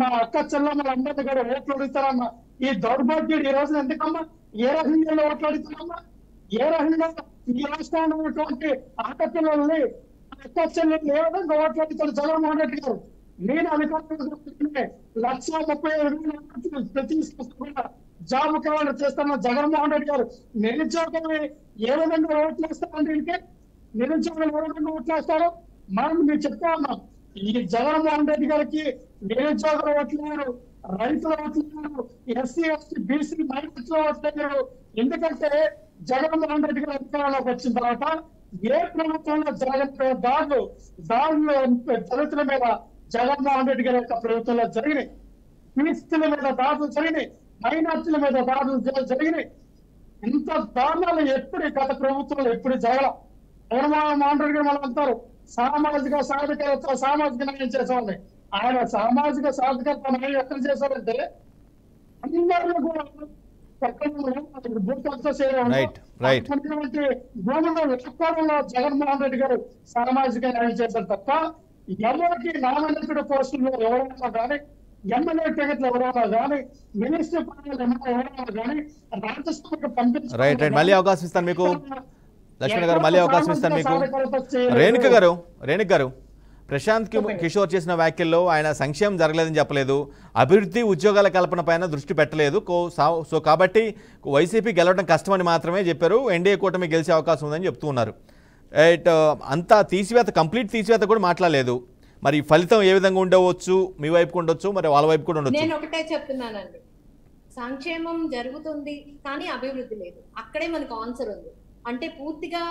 మా అక్క చెల్లెమ్మలందరినీ కూడా ఓట్లు అడుగుతారమ్మా. ఈ దౌర్భాగ్యుడు ఈ రోజున ఎందుకమ్మా ఏ రకంగా ఓట్లు అడుగుతారమ్మా? ఏ రకంగా ఈ రాష్ట్రంలో ఉన్నటువంటి ఆట పిల్లల్ని అక్క చెల్లెళ్ళు ఏ విధంగా ఓట్లు అడుగుతారు జగన్మోహన్ రెడ్డి గారు? నేను అధికారులు 1,35,000 ప్రతి జాబ్ కావాలి చేస్తున్న జగన్మోహన్ రెడ్డి గారు నిరుద్యోగులు ఏ విధంగా ఓట్లు వేస్తారండి? ఇంకే నిరుద్యోగులు ఏ విధంగా ఓట్లు వేస్తారు? మనం మీరు చెప్తా ఉన్నాం, ఈ జగన్మోహన్ రెడ్డి గారికి నిరుద్యోగుల ఓట్లేరు, రైతుల ఓట్లేరు, ఎస్సీ ఎస్టీ బీసీ మైనార్టీల ఓట్లేరు. ఎందుకంటే జగన్మోహన్ రెడ్డి గారు అధికారంలోకి వచ్చిన తర్వాత ఏ ప్రభుత్వంలో జరిగిన దాడులు దళితుల మీద జగన్మోహన్ రెడ్డి గారి యొక్క ప్రభుత్వంలో జరిగినాయి, బీసీల మీద దాడులు జరిగినాయి, మైనార్టీల మీద దాడులు జరిగినాయి. ఇంత దారుణాలు ఎప్పుడు గత ప్రభుత్వంలో ఎప్పుడు జరగల. జగన్మోహన్ రెడ్డి గారు మనం అంటారు సామాజిక సాధికారత, సామాజిక న్యాయం చేసేవాళ్ళని. ఆయన సామాజిక సాధికారత న్యాయం ఎక్కడ చేశారంటే అందరిలో కూడా భూతంతో భూముల్లో వెతుక్కోవడంలో జగన్మోహన్ రెడ్డి గారు సామాజిక న్యాయం చేశారు తప్ప ఎవరికి నామినేటెడ్ పోస్టుల్లో ఎవరైనా కానీ, ఎమ్మెల్యే టికెట్లు ఎవరైనా కానీ, మినిస్టర్ పదవులు ఎవరైనా కానీ రాజ్యసభకు పంపించారు. మళ్ళీ అవకాశం ఇస్తాను మీకు లక్ష్మణ్ గారు, మళ్ళీ అవకాశం ఇస్తాను మీకు. రేణుక గారు ప్రశాంత్ కిషోర్ చేసిన వ్యాఖ్యల్లో ఆయన సంక్షేమం జరగలేదని చెప్పలేదు, అభివృద్ధి ఉద్యోగాల కల్పన పైన దృష్టి పెట్టలేదు. సో కాబట్టి వైసీపీ గెలవడం కష్టమని మాత్రమే చెప్పారు, ఎన్డీఏ కూటమి గెలిచే అవకాశం ఉందని చెప్తూ ఉన్నారు. అంతా తీసివేత, కంప్లీట్ తీసివేత కూడా మాట్లాడలేదు. మరి ఫలితం ఏ విధంగా ఉండవచ్చు? మీ వైపు ఉండొచ్చు, మరి వాళ్ళ వైపు కూడా ఉండొచ్చు. నేను ఒకటే చెప్తున్నానండి, సంక్షేమం జరుగుతుంది కానీ అభివృద్ధి లేదు. అక్కడే మనకు ఆన్సర్ ఉంది. అంటే పూర్తిగా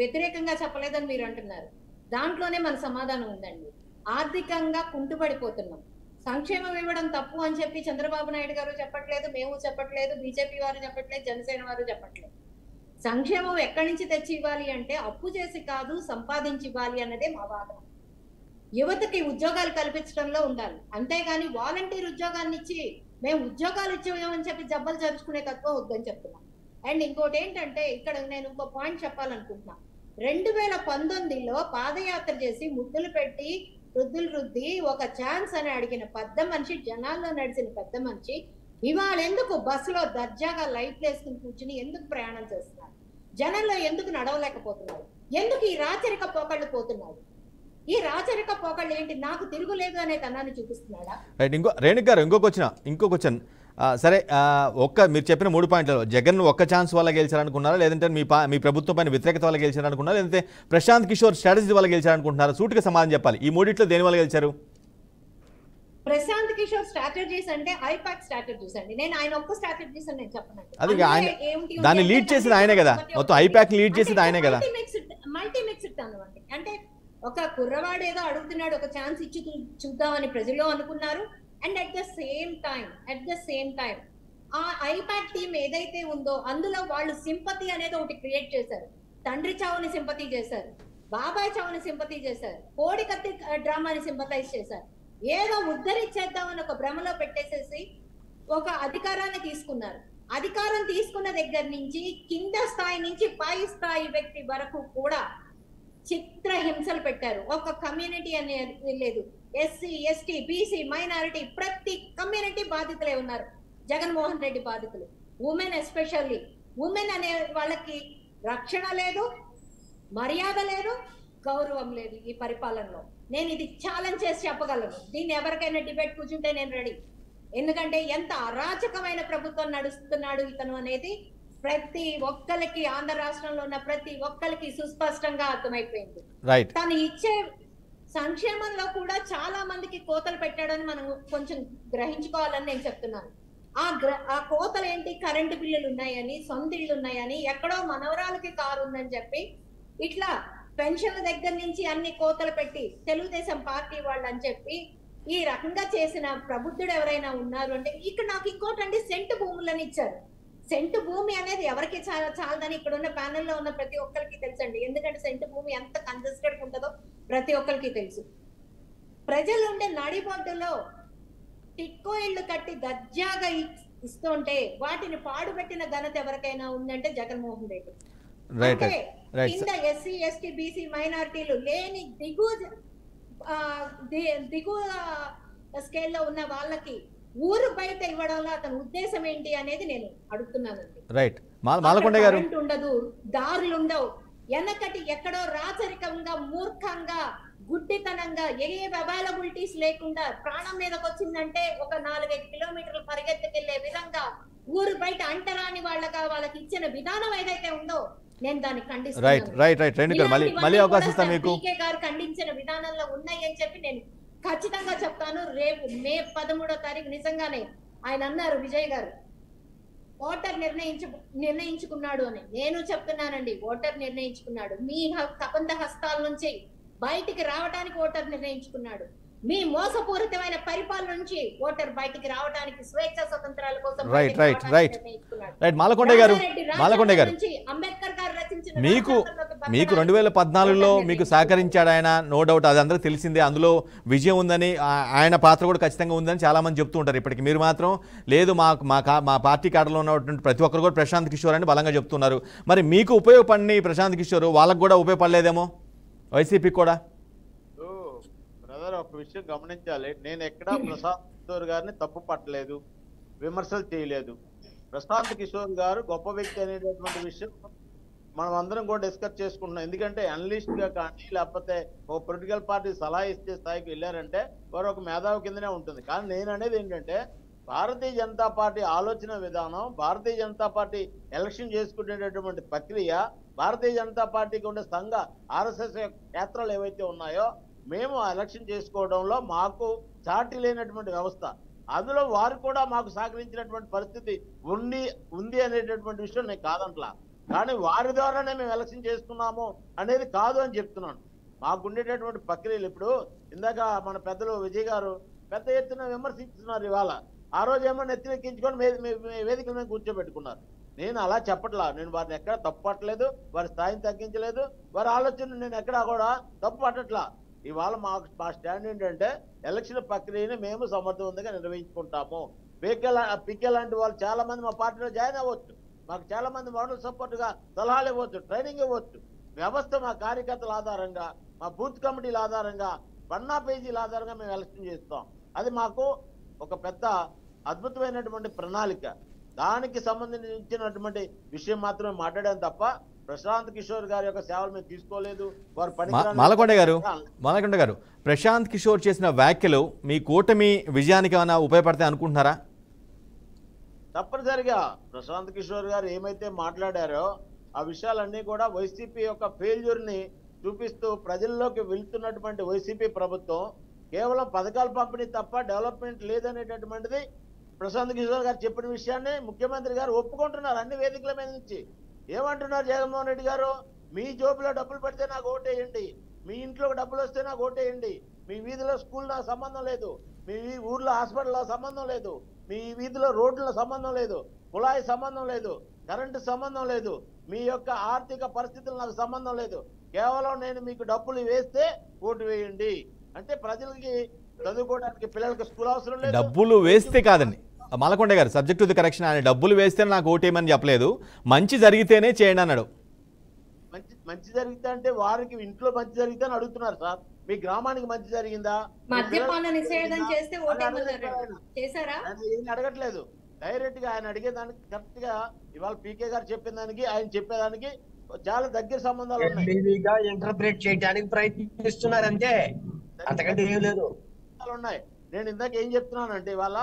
వ్యతిరేకంగా చెప్పలేదని మీరు అంటున్నారు, దాంట్లోనే మన సమాధానం ఉందండి. ఆర్థికంగా కుంటుపడిపోతున్నాం. సంక్షేమం ఇవ్వడం తప్పు అని చెప్పి చంద్రబాబు నాయుడు గారు చెప్పట్లేదు, మేము చెప్పట్లేదు, బీజేపీ వారు చెప్పట్లేదు, జనసేన వారు చెప్పట్లేదు. సంక్షేమం ఎక్కడి నుంచి తెచ్చి ఇవ్వాలి అంటే అప్పు చేసి కాదు, సంపాదించి ఇవ్వాలి అన్నదే మా వాదన. యువతకి ఉద్యోగాలు కల్పించడంలో ఉండాలి, అంతేగాని వాలంటీర్ ఉద్యోగాన్ని ఇచ్చి మేము ఉద్యోగాలు ఇచ్చేమని చెప్పి జబ్బలు జరుచుకునే తత్వం వద్దని చెప్తున్నాం. అండ్ ఇంకోటి ఏంటంటే ఇక్కడ నేను ఇంకో పాయింట్ చెప్పాలనుకుంటున్నా. 2019లో పాదయాత్ర చేసి ముద్దులు పెట్టి రుద్దులు రుద్ది ఒక ఛాన్స్ అని అడిగిన పెద్ద మనిషి, జనాల్లో నడిచిన పెద్ద మనిషి ఇవాళ ఎందుకు బస్సులో దర్జాగా లైట్లు వేసుకుని కూర్చుని ఎందుకు ప్రయాణం చేస్తున్నారు? జనంలో ఎందుకు నడవలేకపోతున్నారు? ఎందుకు ఈ రాచరిక పోకళ్ళు పోతున్నారు? ఈ రాచరిక పోకళ్ళు ఏంటి? నాకు తిరుగులేదు అనే తనాన్ని చూపిస్తున్నాడా? రేణుక గారు ఇంకో క్వశ్చన్. సరే, మీరు చెప్పిన 3 పాయింట్లలో జగన్ ఒక్క ఛాన్స్ వల్ల గెలిచారనుకున్నారా, లేదంటే మీ ప్రభుత్వం పైన వ్యతిరేకత వల్ల గెలిచారనుకున్నారా, లేదంటే ప్రశాంత్ కిషోర్ స్ట్రాటజీ వల్ల గెలిచారనుకుంటున్నారా? సూటిగా సమాధానం చెప్పాలి. ఈ 3 దేని వల్ల గెలిచారు? ప్రశాంత్ కిషోర్ స్ట్రాటజీస్ అంటే ఐపాక్ స్ట్రాటజీస్ అండి. నేను ఆయన ఒక్క స్ట్రాటజీస్ అని నేను చెప్పనండి. అది దాన్ని లీడ్ చేసేది ఆయనే కదా, మొత్తం ఐపాక్ లీడ్ చేసేది ఆయనే కదా. మల్టీమిక్స్డ్ అనమాట. అంటే ఒక కుర్రవాడు ఏదో అడుగుతున్నాడు, ఒక ఛాన్స్ ఇచ్చి చూద్దామని ప్రజలు అనుకున్నారు. And at the same time ఆ ఐపాక్ టీం ఏదైతే ఉందో అందులో వాళ్ళు సింపతి అనేది ఒకటి క్రియేట్ చేశారు. తండ్రి చావుని సింపతి చేశారు, బాబాయ్ చావుని సింపతి చేశారు, కోడికత్తి డ్రామాని సింపతైజ్ చేశారు. ఏదో ఉద్ధరించేద్దామని ఒక భ్రమలో పెట్టేసేసి ఒక అధికారాన్ని తీసుకున్నారు. అధికారం తీసుకున్న దగ్గర నుంచి కింద స్థాయి నుంచి పై స్థాయి వ్యక్తి వరకు కూడా చిత్ర హింసలు పెట్టారు. ఒక కమ్యూనిటీ అనేది లేదు, ఎస్సీ ఎస్టీ బీసీ మైనారిటీ ప్రతి కమ్యూనిటీ బాధితులే ఉన్నారు. జగన్మోహన్ రెడ్డి బాధితులు, ఉమెన్ ఎస్పెషల్లీ. ఉమెన్ అనే వాళ్ళకి రక్షణ లేదు, మర్యాద లేదు, గౌరవం లేదు ఈ పరిపాలనలో. నేను ఇది ఛాలెంజ్ చేసి చెప్పగలను. దీన్ని ఎవరికైనా డిబేట్ కూర్చుంటే నేను రెడీ. ఎందుకంటే ఎంత అరాచకమైన ప్రభుత్వం నడుస్తున్నాడు ఇతను అనేది ప్రతి ఒక్కరికి, ఆంధ్ర రాష్ట్రంలో ఉన్న ప్రతి ఒక్కరికి సుస్పష్టంగా అర్థమైపోయింది. తను ఇచ్చే సంక్షేమంలో కూడా చాలా మందికి కోతలు పెట్టాడని మనం కొంచెం గ్రహించుకోవాలని నేను చెప్తున్నాను. ఆ కోతలు ఏంటి? కరెంటు బిల్లులు ఉన్నాయని, సొంత ఇళ్ళు ఉన్నాయని, ఎక్కడో మనవరాలకి కారు ఉందని చెప్పి ఇట్లా పెన్షన్ల దగ్గర నుంచి అన్ని కోతలు పెట్టి తెలుగుదేశం పార్టీ వాళ్ళు అని చెప్పి ఈ రకంగా చేసిన ప్రబుద్ధుడు ఎవరైనా ఉన్నారు అంటే ఇక్కడ నాకు ఇంకోటండి, సెంటు భూములని ఇచ్చారు. సెంటు భూమి అనేది ఎవరికి చాలదని ఇక్కడ ఉన్న ప్యానెల్లో ఉన్న ప్రతి ఒక్కరికి తెలుసండి. ఎందుకంటే సెంటు భూమి ఎంత కంజెస్టెడ్ ఉంటుందో ప్రతి ఒక్కరికి తెలుసు. ప్రజలు ఉండే నడిబొడ్డులో టిక్కో ఇళ్లు కట్టి దర్జాగా ఇస్తుంటే వాటిని పాడుపెట్టిన ఘనత ఎవరికైనా ఉందంటే జగన్మోహన్ రెడ్డి. అంటే కింద ఎస్సీ ఎస్టీ బీసీ మైనారిటీలు లేని దిగువ స్కేల్లో ఉన్న వాళ్ళకి ఊరు బయట ఇవ్వడంలో అతని ఉద్దేశం ఏంటి అనేది నేను అడుగుతున్నానండి. కరెంట్ ఉండదు, దారులు ఉండవు. వెనకటి ఎక్కడో రాచరికంగా మూర్ఖంగా గుడ్డితనంగా ఏ అవైలబిలిటీస్ లేకుండా ప్రాణం మీదకి వచ్చిందంటే ఒక 4-5 కిలోమీటర్లు పరిగెత్తుకెళ్లే విధంగా ఊరు బయట అంటరాని వాళ్ళకి ఇచ్చిన విధానం ఏదైతే ఉందో నేను దాన్ని ఖండిస్తున్నాను. ఖండించిన విధానంలో ఉన్నాయి అని చెప్పి నేను ఖచ్చితంగా చెప్తాను. రేపు మే 13వ తారీఖు నిజంగానే ఆయన అన్నారు, విజయ్ గారు ఓటర్ నిర్ణయించుకున్నాడు అని. నేను చెప్తున్నానండి, ఓటర్ నిర్ణయించుకున్నాడు. మీ కబంధ హస్తాల నుంచి బయటికి రావడానికి ఓటర్ నిర్ణయించుకున్నాడు. మీ మోసపూరితమైన పరిపాలన నుంచి ఓటర్ బయటికి రావడానికి, స్వేచ్ఛ స్వతంత్రాల కోసం మాలకొండ గారు అంబేద్కర్ గారు రచించిన మీకు 2014లో మీకు సహకరించాడు ఆయన, నో డౌట్, అది అందరికీ తెలిసిందే. అందులో విజయం ఉందని, ఆయన పాత్ర కూడా ఖచ్చితంగా ఉందని చాలా మంది చెప్తూ ఉంటారు. ఇప్పటికి మీరు మాత్రం లేదు, మా పార్టీ కాడలో ఉన్నటువంటి ప్రతి ఒక్కరు కూడా ప్రశాంత్ కిషోర్ అని బలంగా చెప్తున్నారు. మరి మీకు ఉపయోగపడిన ప్రశాంత్ కిషోర్ వాళ్ళకు కూడా ఉపయోగపడలేదేమో, వైసీపీ కూడా? బ్రదర్, ఒక విషయం గమనించాలి. నేను ఎక్కడా ప్రశాంత్ కిషోర్ గారిని తప్పు పట్టలేదు, విమర్శలు చేయలేదు. ప్రశాంత్ కిషోర్ గారు గొప్ప వ్యక్తి అనేటటువంటి విషయం మనం అందరం కూడా డిస్కస్ చేసుకుంటున్నాం. ఎందుకంటే అనలిస్ట్ గా కానీ లేకపోతే ఒక పొలిటికల్ పార్టీ సలహా ఇచ్చే స్థాయికి వెళ్ళారంటే వారు ఒక మేధావి కిందనే ఉంటుంది. కానీ నేను అనేది ఏంటంటే భారతీయ జనతా పార్టీ ఆలోచన విధానం, భారతీయ జనతా పార్టీ ఎలక్షన్ చేసుకునేటటువంటి ప్రక్రియ, భారతీయ జనతా పార్టీకి ఉండే సంఘ ఆర్ఎస్ఎస్ యాత్రలు ఏవైతే ఉన్నాయో మేము ఎలక్షన్ చేసుకోవడంలో మాకు చాటి లేనటువంటి వ్యవస్థ, అందులో వారు కూడా మాకు సహకరించినటువంటి పరిస్థితి ఉంది అనేటటువంటి విషయం నేను కాదంట్లా. కానీ వారి ద్వారానే మేము ఎలక్షన్ చేసుకున్నాము అనేది కాదు అని చెప్తున్నాను. మాకు ఉండేటటువంటి ప్రక్రియలు ఇప్పుడు ఇందాక మన పెద్దలు విజయ్ గారు పెద్ద ఎత్తున విమర్శిస్తున్నారు. ఇవాళ ఆ రోజు ఏమో నెత్తినెక్కించుకొని వేదికల మీద కూర్చోబెట్టుకున్నారు. నేను అలా చెప్పట్లా, నేను వారిని ఎక్కడా తప్పు పట్టలేదు, వారి స్థాయిని తగ్గించలేదు, వారి ఆలోచన నేను ఎక్కడా కూడా తప్పు పట్టట్లా. ఇవాళ మా స్టాండ్ ఏంటంటే ఎలక్షన్ ప్రక్రియని మేము సమర్థవంతంగా నిర్వహించుకుంటాము. పికే లాంటి వాళ్ళు చాలా మంది మా పార్టీలో జాయిన్ అవ్వచ్చు, మాకు చాలా మంది మోడల్ సపోర్ట్ గా సలహాలు ఇవ్వచ్చు, ట్రైనింగ్ ఇవ్వచ్చు. వ్యవస్థ మా కార్యకర్తల ఆధారంగా, మా బూత్ కమిటీల ఆధారంగా, పన్నా పేజీల ఆధారంగా మేము ఎలక్షన్ చేస్తాం. అది మాకు ఒక పెద్ద అద్భుతమైనటువంటి ప్రణాళిక. దానికి సంబంధించినటువంటి విషయం మాత్రమే మాట్లాడాను తప్ప ప్రశాంత్ కిషోర్ గారి యొక్క సేవలు మేము తీసుకోలేదు. వారు మాలకొండ గారు ప్రశాంత్ కిషోర్ చేసిన వ్యాఖ్యలు మీ కూటమి విజయానికి ఏమైనా ఉపయోగపడతాయి అనుకుంటున్నారా? తప్పనిసరిగా ప్రశాంత్ కిషోర్ గారు ఏమైతే మాట్లాడారో ఆ విషయాలన్నీ కూడా వైసీపీ యొక్క ఫెయిల్యూర్ ని చూపిస్తూ ప్రజల్లోకి వెళ్తున్నటువంటి వైసీపీ ప్రభుత్వం కేవలం పథకాల పంపిణీ తప్ప డెవలప్మెంట్ లేదనేటటువంటిది ప్రశాంత్ కిషోర్ గారు చెప్పిన విషయాన్ని ముఖ్యమంత్రి గారు ఒప్పుకుంటున్నారు అన్ని వేదికల మీద నుంచి. ఏమంటున్నారు జగన్మోహన్ రెడ్డి గారు? మీ జోబులో డబ్బులు పడితే నాకు ఓటేయండి, మీ ఇంట్లో డబ్బులు వస్తే నాకు ఓటేయండి, మీ వీధిలో స్కూల్ నాకు సంబంధం లేదు, మీ ఊర్లో హాస్పిటల్లో సంబంధం లేదు, మీ వీధిలో రోడ్ల సంబంధం లేదు, కుళాయి సంబంధం లేదు, కరెంటు సంబంధం లేదు, మీ యొక్క ఆర్థిక పరిస్థితులు నాకు సంబంధం లేదు. కేవలం నేను మీకు డబ్బులు వేస్తే ఓటు వేయండి అంటే ప్రజలకి చదువుకోవడానికి పిల్లలకి స్కూల్ అవసరం లేదు. డబ్బులు వేస్తే కాదండి మాలకొండ గారు, సబ్జెక్ట్ టు ది కరెక్షన్. ఆయన డబ్బులు వేస్తే నాకు ఓటేయమని చెప్పలేదు, మంచి జరిగితేనే చేయండి అన్నాడు. మంచి జరిగితే అంటే వారికి ఇంట్లో మంచి జరిగితే అని అడుగుతున్నారు సార్. మీ గ్రామానికి మంచి జరిగిందా? మద్యపాన నిషేధం చేస్తే ఓటేయమన్నారు, చేశారా? ఏం అడగట్లేదు, డైరెక్ట్ గా ఆయన అడిగేదానికి కరెక్ట్ గా ఇవాళ పీకే గారు చెప్పిన దానికి ఆయన చెప్పేదానికి చాలా దగ్గర సంబంధాలు ఉన్నాయి. ఇంటర్ప్రిట్ చేయడానికి ప్రయత్నిస్తున్నారంటే అంతకంటే ఏం లేదు ఉన్నాయి. నేను ఇందాక ఏం చెప్తున్నానంటే ఇవాళ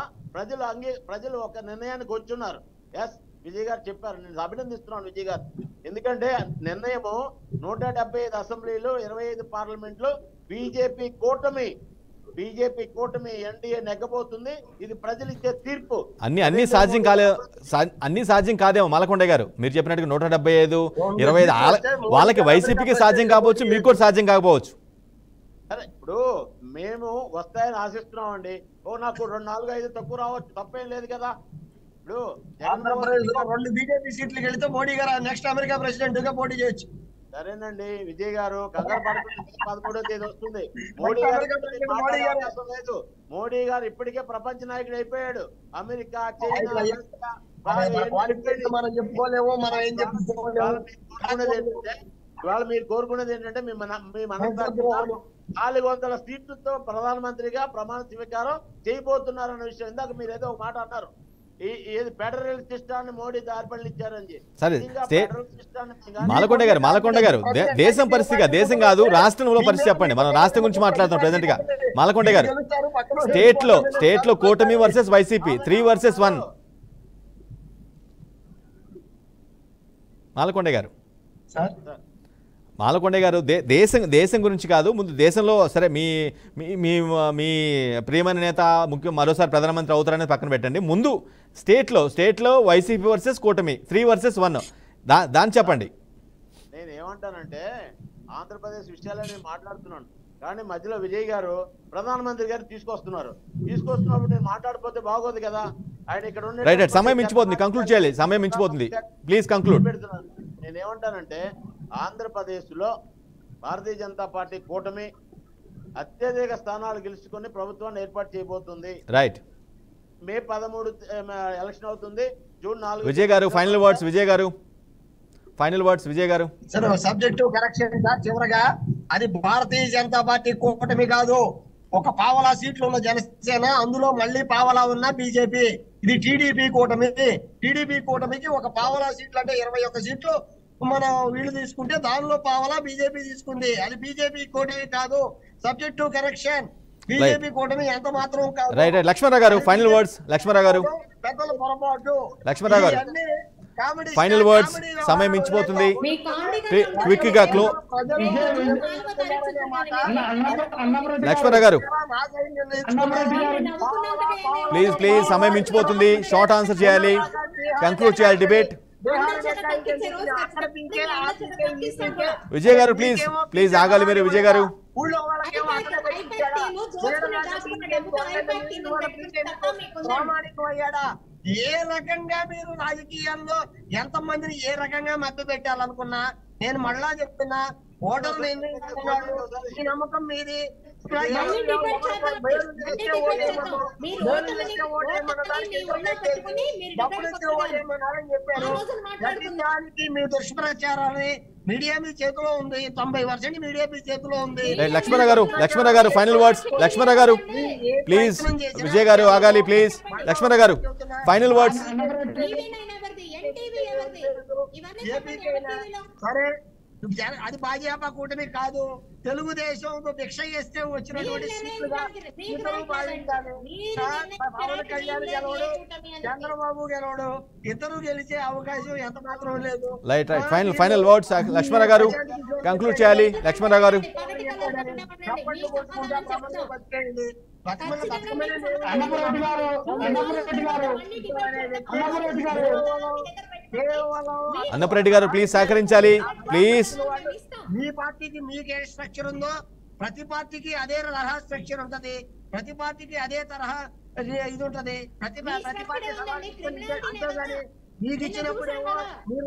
ప్రజలు ఒక నిర్ణయానికి వచ్చున్నారు. ఎస్, విజయ్ గారు చెప్పారు, నేను అభినందిస్తున్నాను విజయ్ గారు. ఎందుకంటే నిర్ణయము 175 అసెంబ్లీలు 25 పార్లమెంట్లు బీజేపీ కూటమి ఎన్డీఏ నెగ్గబోతుంది. ఇది ప్రజలు ఇచ్చే తీర్పు. అన్ని సాధ్యం కాలేదు, అన్ని సాధ్యం కాదేమో మాలకొండ గారు. మీరు చెప్పినట్టుగా 175, 25 వాళ్ళకి వైసీపీకి సాధ్యం కావచ్చు, మీకు కూడా సాధ్యం కాకపోవచ్చు. సరే, ఇప్పుడు మేము వస్తాయని ఆశిస్తున్నామండి. నాకు 2, 4, 5 తక్కువ రావచ్చు, తప్పేం లేదు కదా. ఇప్పుడు ఆంధ్రప్రదేశ్ లో 2 బీజేపీ సీట్లకు వెళితే మోడీ గారు నెక్స్ట్ అమెరికా ప్రెసిడెంట్ గా పోటీ చేయొచ్చు. సరేనండి విజయ్ గారు, కంగారు పడుతుంది. 11వ తేదీ వస్తుంది. మోడీ గారు లేదు. మోడీ గారు ఇప్పటికే ప్రపంచ నాయకుడు అయిపోయాడు. అమెరికా, చైనా, మనం చెప్పుకోలేము, మనం ఏం చెప్పుకోలేము. ఇవాళ మీరు కోరుకునేది ఏంటంటే మీ 400 సీట్లతో ప్రధానమంత్రిగా ప్రమాణ స్వీకారం చేయబోతున్నారన్న విషయం. ఇందాక మీరు ఏదో ఒక మాట అన్నారు, ఏది ఫెడరల్ సిస్టాన్ని మోడీ దారిపల్లిచ్చారని. సరే, మాలకొండ గారు దేశం పరిస్థితిగా, దేశం కాదు రాష్ట్రంలో పరిస్థితి చెప్పండి. మనం రాష్ట్రం గురించి మాట్లాడుతున్నాం ప్రెసెంట్ గా. మాలకొండ గారు, స్టేట్ లో కూటమి వర్సెస్ వైసీపీ 3 versus 1. మాలకొండ గారు దేశం గురించి కాదు, ముందు దేశంలో సరే మీ మీ ప్రియమైన నేత ముఖ్యం మరోసారి ప్రధానమంత్రి అవుతారనేది పక్కన పెట్టండి. ముందు స్టేట్లో వైసీపీ వర్సెస్ కూటమి 3 versus 1 దాన్ని చెప్పండి. నేను ఏమంటానంటే ఆంధ్రప్రదేశ్ విషయాలే నేను మాట్లాడుతున్నాను, కానీ మధ్యలో విజయ్ గారు ప్రధానమంత్రి గారు తీసుకొస్తున్నప్పుడు నేను మాట్లాడిపోతే బాగోదు కదా. ఆయన ఇక్కడ ఉండే సమయం మించిపోతుంది, కంక్లూడ్ చేయాలి, సమయం మించిపోతుంది, ప్లీజ్ కంక్లూడ్. నేను ఏమంటానంటే ఆంధ్రప్రదేశ్ లో భారతీయ జనతా పార్టీ కూటమి అత్యధిక స్థానాలు గెలుచుకొని ప్రభుత్వాన్ని ఏర్పాటు చేయబోతుంది. రైట్, మే 13 ఎలక్షన్ అవుతుంది, జూన్ 4. విజయ్ గారు ఫైనల్ వర్డ్స్. విజయ్ గారు సార్ సబ్జెక్టు కరెక్షన్ సార్. చివరగా అది భారతీయ జనతా పార్టీ కూటమి కాదు, ఒక పావలా సీట్లు ఉన్న జనసేన, అందులో మళ్ళీ పావలా ఉన్న బీజేపీ. ఇది టీడీపీ కూటమికి ఒక పావలా సీట్లు అంటే 21 సీట్లు మనం వీళ్ళు తీసుకుంటే దానిలో పావలా బీజేపీ తీసుకుంది. అది బీజేపీ కూటమి కాదు. సబ్జెక్ట్ టు కరెక్షన్, బీజేపీ కూటమి ఎంత మాత్రం కాదు. రైట్, లక్ష్మణరావు గారు ఫైనల్ వర్డ్స్. లక్ష్మణరావు గారు ఫైనల్ వర్డ్స్. సమయం మించిపోతుంది, క్విక్ గా క్లో. లక్ష్మణరావు గారు ప్లీజ్ సమయం మించిపోతుంది, షార్ట్ ఆన్సర్ చేయాలి, కంక్లూడ్ చేయాలి డిబేట్. విజయ్ గారు ప్లీజ్ ఆగాలి మీరు. విజయ్ గారు ఏ రకంగా మీరు రాజకీయాల్లో ఎంత మందిని ఏ రకంగా మభ్య పెట్టాలనుకున్నా, నేను మళ్ళా చెప్తున్నా, ఓటర్లు నిర్ణయించుకున్నాడు, ఈ నమ్మకం మీది. మీ దుష్ప్రచారాన్ని మీడియా మీ చేతిలో ఉంది, 90% మీడియా మీ చేతిలో ఉంది. లక్ష్మణరావు గారు ఫైనల్ వర్డ్స్. లక్ష్మణరావు గారు ప్లీజ్. విజయ్ గారు ఆగాలి ప్లీజ్. లక్ష్మణరావు గారు ఫైనల్ వర్డ్స్. సరే, అది భాజపా కూటమి కాదు, తెలుగుదేశం భిక్ష చేస్తే వచ్చినటువంటి సీట్లుగా పవన్ కళ్యాణ్ గెలవడు, చంద్రబాబు గెలవడు, ఇద్దరు గెలిచే అవకాశం ఎంత మాత్రం లేదు. Final words. లక్ష్మణరావు గారు కంక్లూడ్ చేయాలి. లక్ష్మణరావు గారు అన్నపరెడ్డి గారు ప్లీజ్ సహకరించాలి ప్లీజ్. మీ పార్టీకి మీకే స్ట్రక్చర్ ఉందో ప్రతి పార్టీకి అదే రహా స్ట్రక్చర్ ఉంటది. ప్రతి పార్టీకి అదే తరహా ఇది ఉంటది. ప్రతి పార్టీ అంతేగాని మీకు ఇచ్చినప్పుడేమో మీరు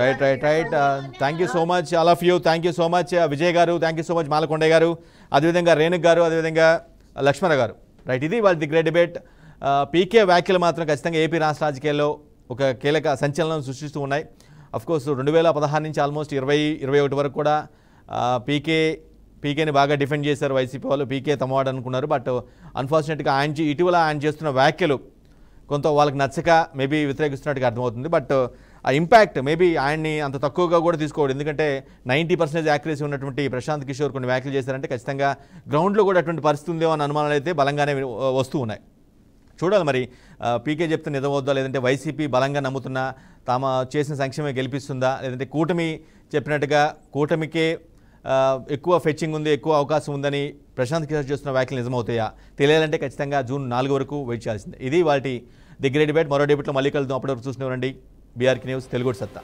right right right thank you so much all of you. Thank you so much Vijay గారు, thank you so much Malakonda గారు, అదేవిధంగా రేణుక్ గారు, అదేవిధంగా లక్ష్మణ గారు. రైట్, ఇది వాళ్ళ ది గ్రేట్ డిబేట్. పీకే వ్యాఖ్యలు మాత్రం ఖచ్చితంగా ఏపీ రాష్ట్ర రాజకీయాల్లో ఒక కీలక సంచలనం సృష్టిస్తూ ఉన్నాయి. అఫ్కోర్స్ 2016 నుంచి ఆల్మోస్ట్ 2021 వరకు కూడా పీకేని బాగా డిఫెండ్ చేశారు వైసీపీ వాళ్ళు. పీకే తమవాడు అనుకున్నారు. బట్ అన్ఫార్చునేట్గా ఇటీవల ఆయన చేస్తున్న వ్యాఖ్యలు కొంత వాళ్ళకి నచ్చక మేబీ వ్యతిరేకిస్తున్నట్టుగా అర్థమవుతుంది. బట్ ఆ ఇంపాక్ట్ మేబీ ఆయన్ని అంత తక్కువగా కూడా తీసుకోవడం. ఎందుకంటే 90% యాక్యురసీ ఉన్నటువంటి ప్రశాంత్ కిషోర్ కొన్ని వ్యాఖ్యలు చేశారంటే ఖచ్చితంగా గ్రౌండ్లో కూడా అటువంటి పరిస్థితి ఉందేమో అన్న అనుమానాలు అయితే బలంగానే వస్తూ ఉన్నాయి. చూడాలి మరి పీకే చెప్తే నిజమవుద్దా, లేదంటే వైసీపీ బలంగా నమ్ముతున్నా తాము చేసిన సంక్షేమం గెలిపిస్తుందా, లేదంటే కూటమి చెప్పినట్టుగా కూటమికే ఎక్కువ ఫెచ్చింగ్ ఉంది, ఎక్కువ అవకాశం ఉందని ప్రశాంత్ కిషోర్ చేస్తున్న వ్యాఖ్యలు నిజమవుతాయా తెలియాలంటే ఖచ్చితంగా జూన్ 4 వరకు వెయిట్ చేయాల్సిందే. ఇది వాటి ది గ్రేట్ డిబేట్. మరో డిబేట్లో మళ్ళీ కలుద్దాం. అప్పటివరకు చూసినవరండి. బీఆర్కే న్యూస్ తెలుగు సత్తా.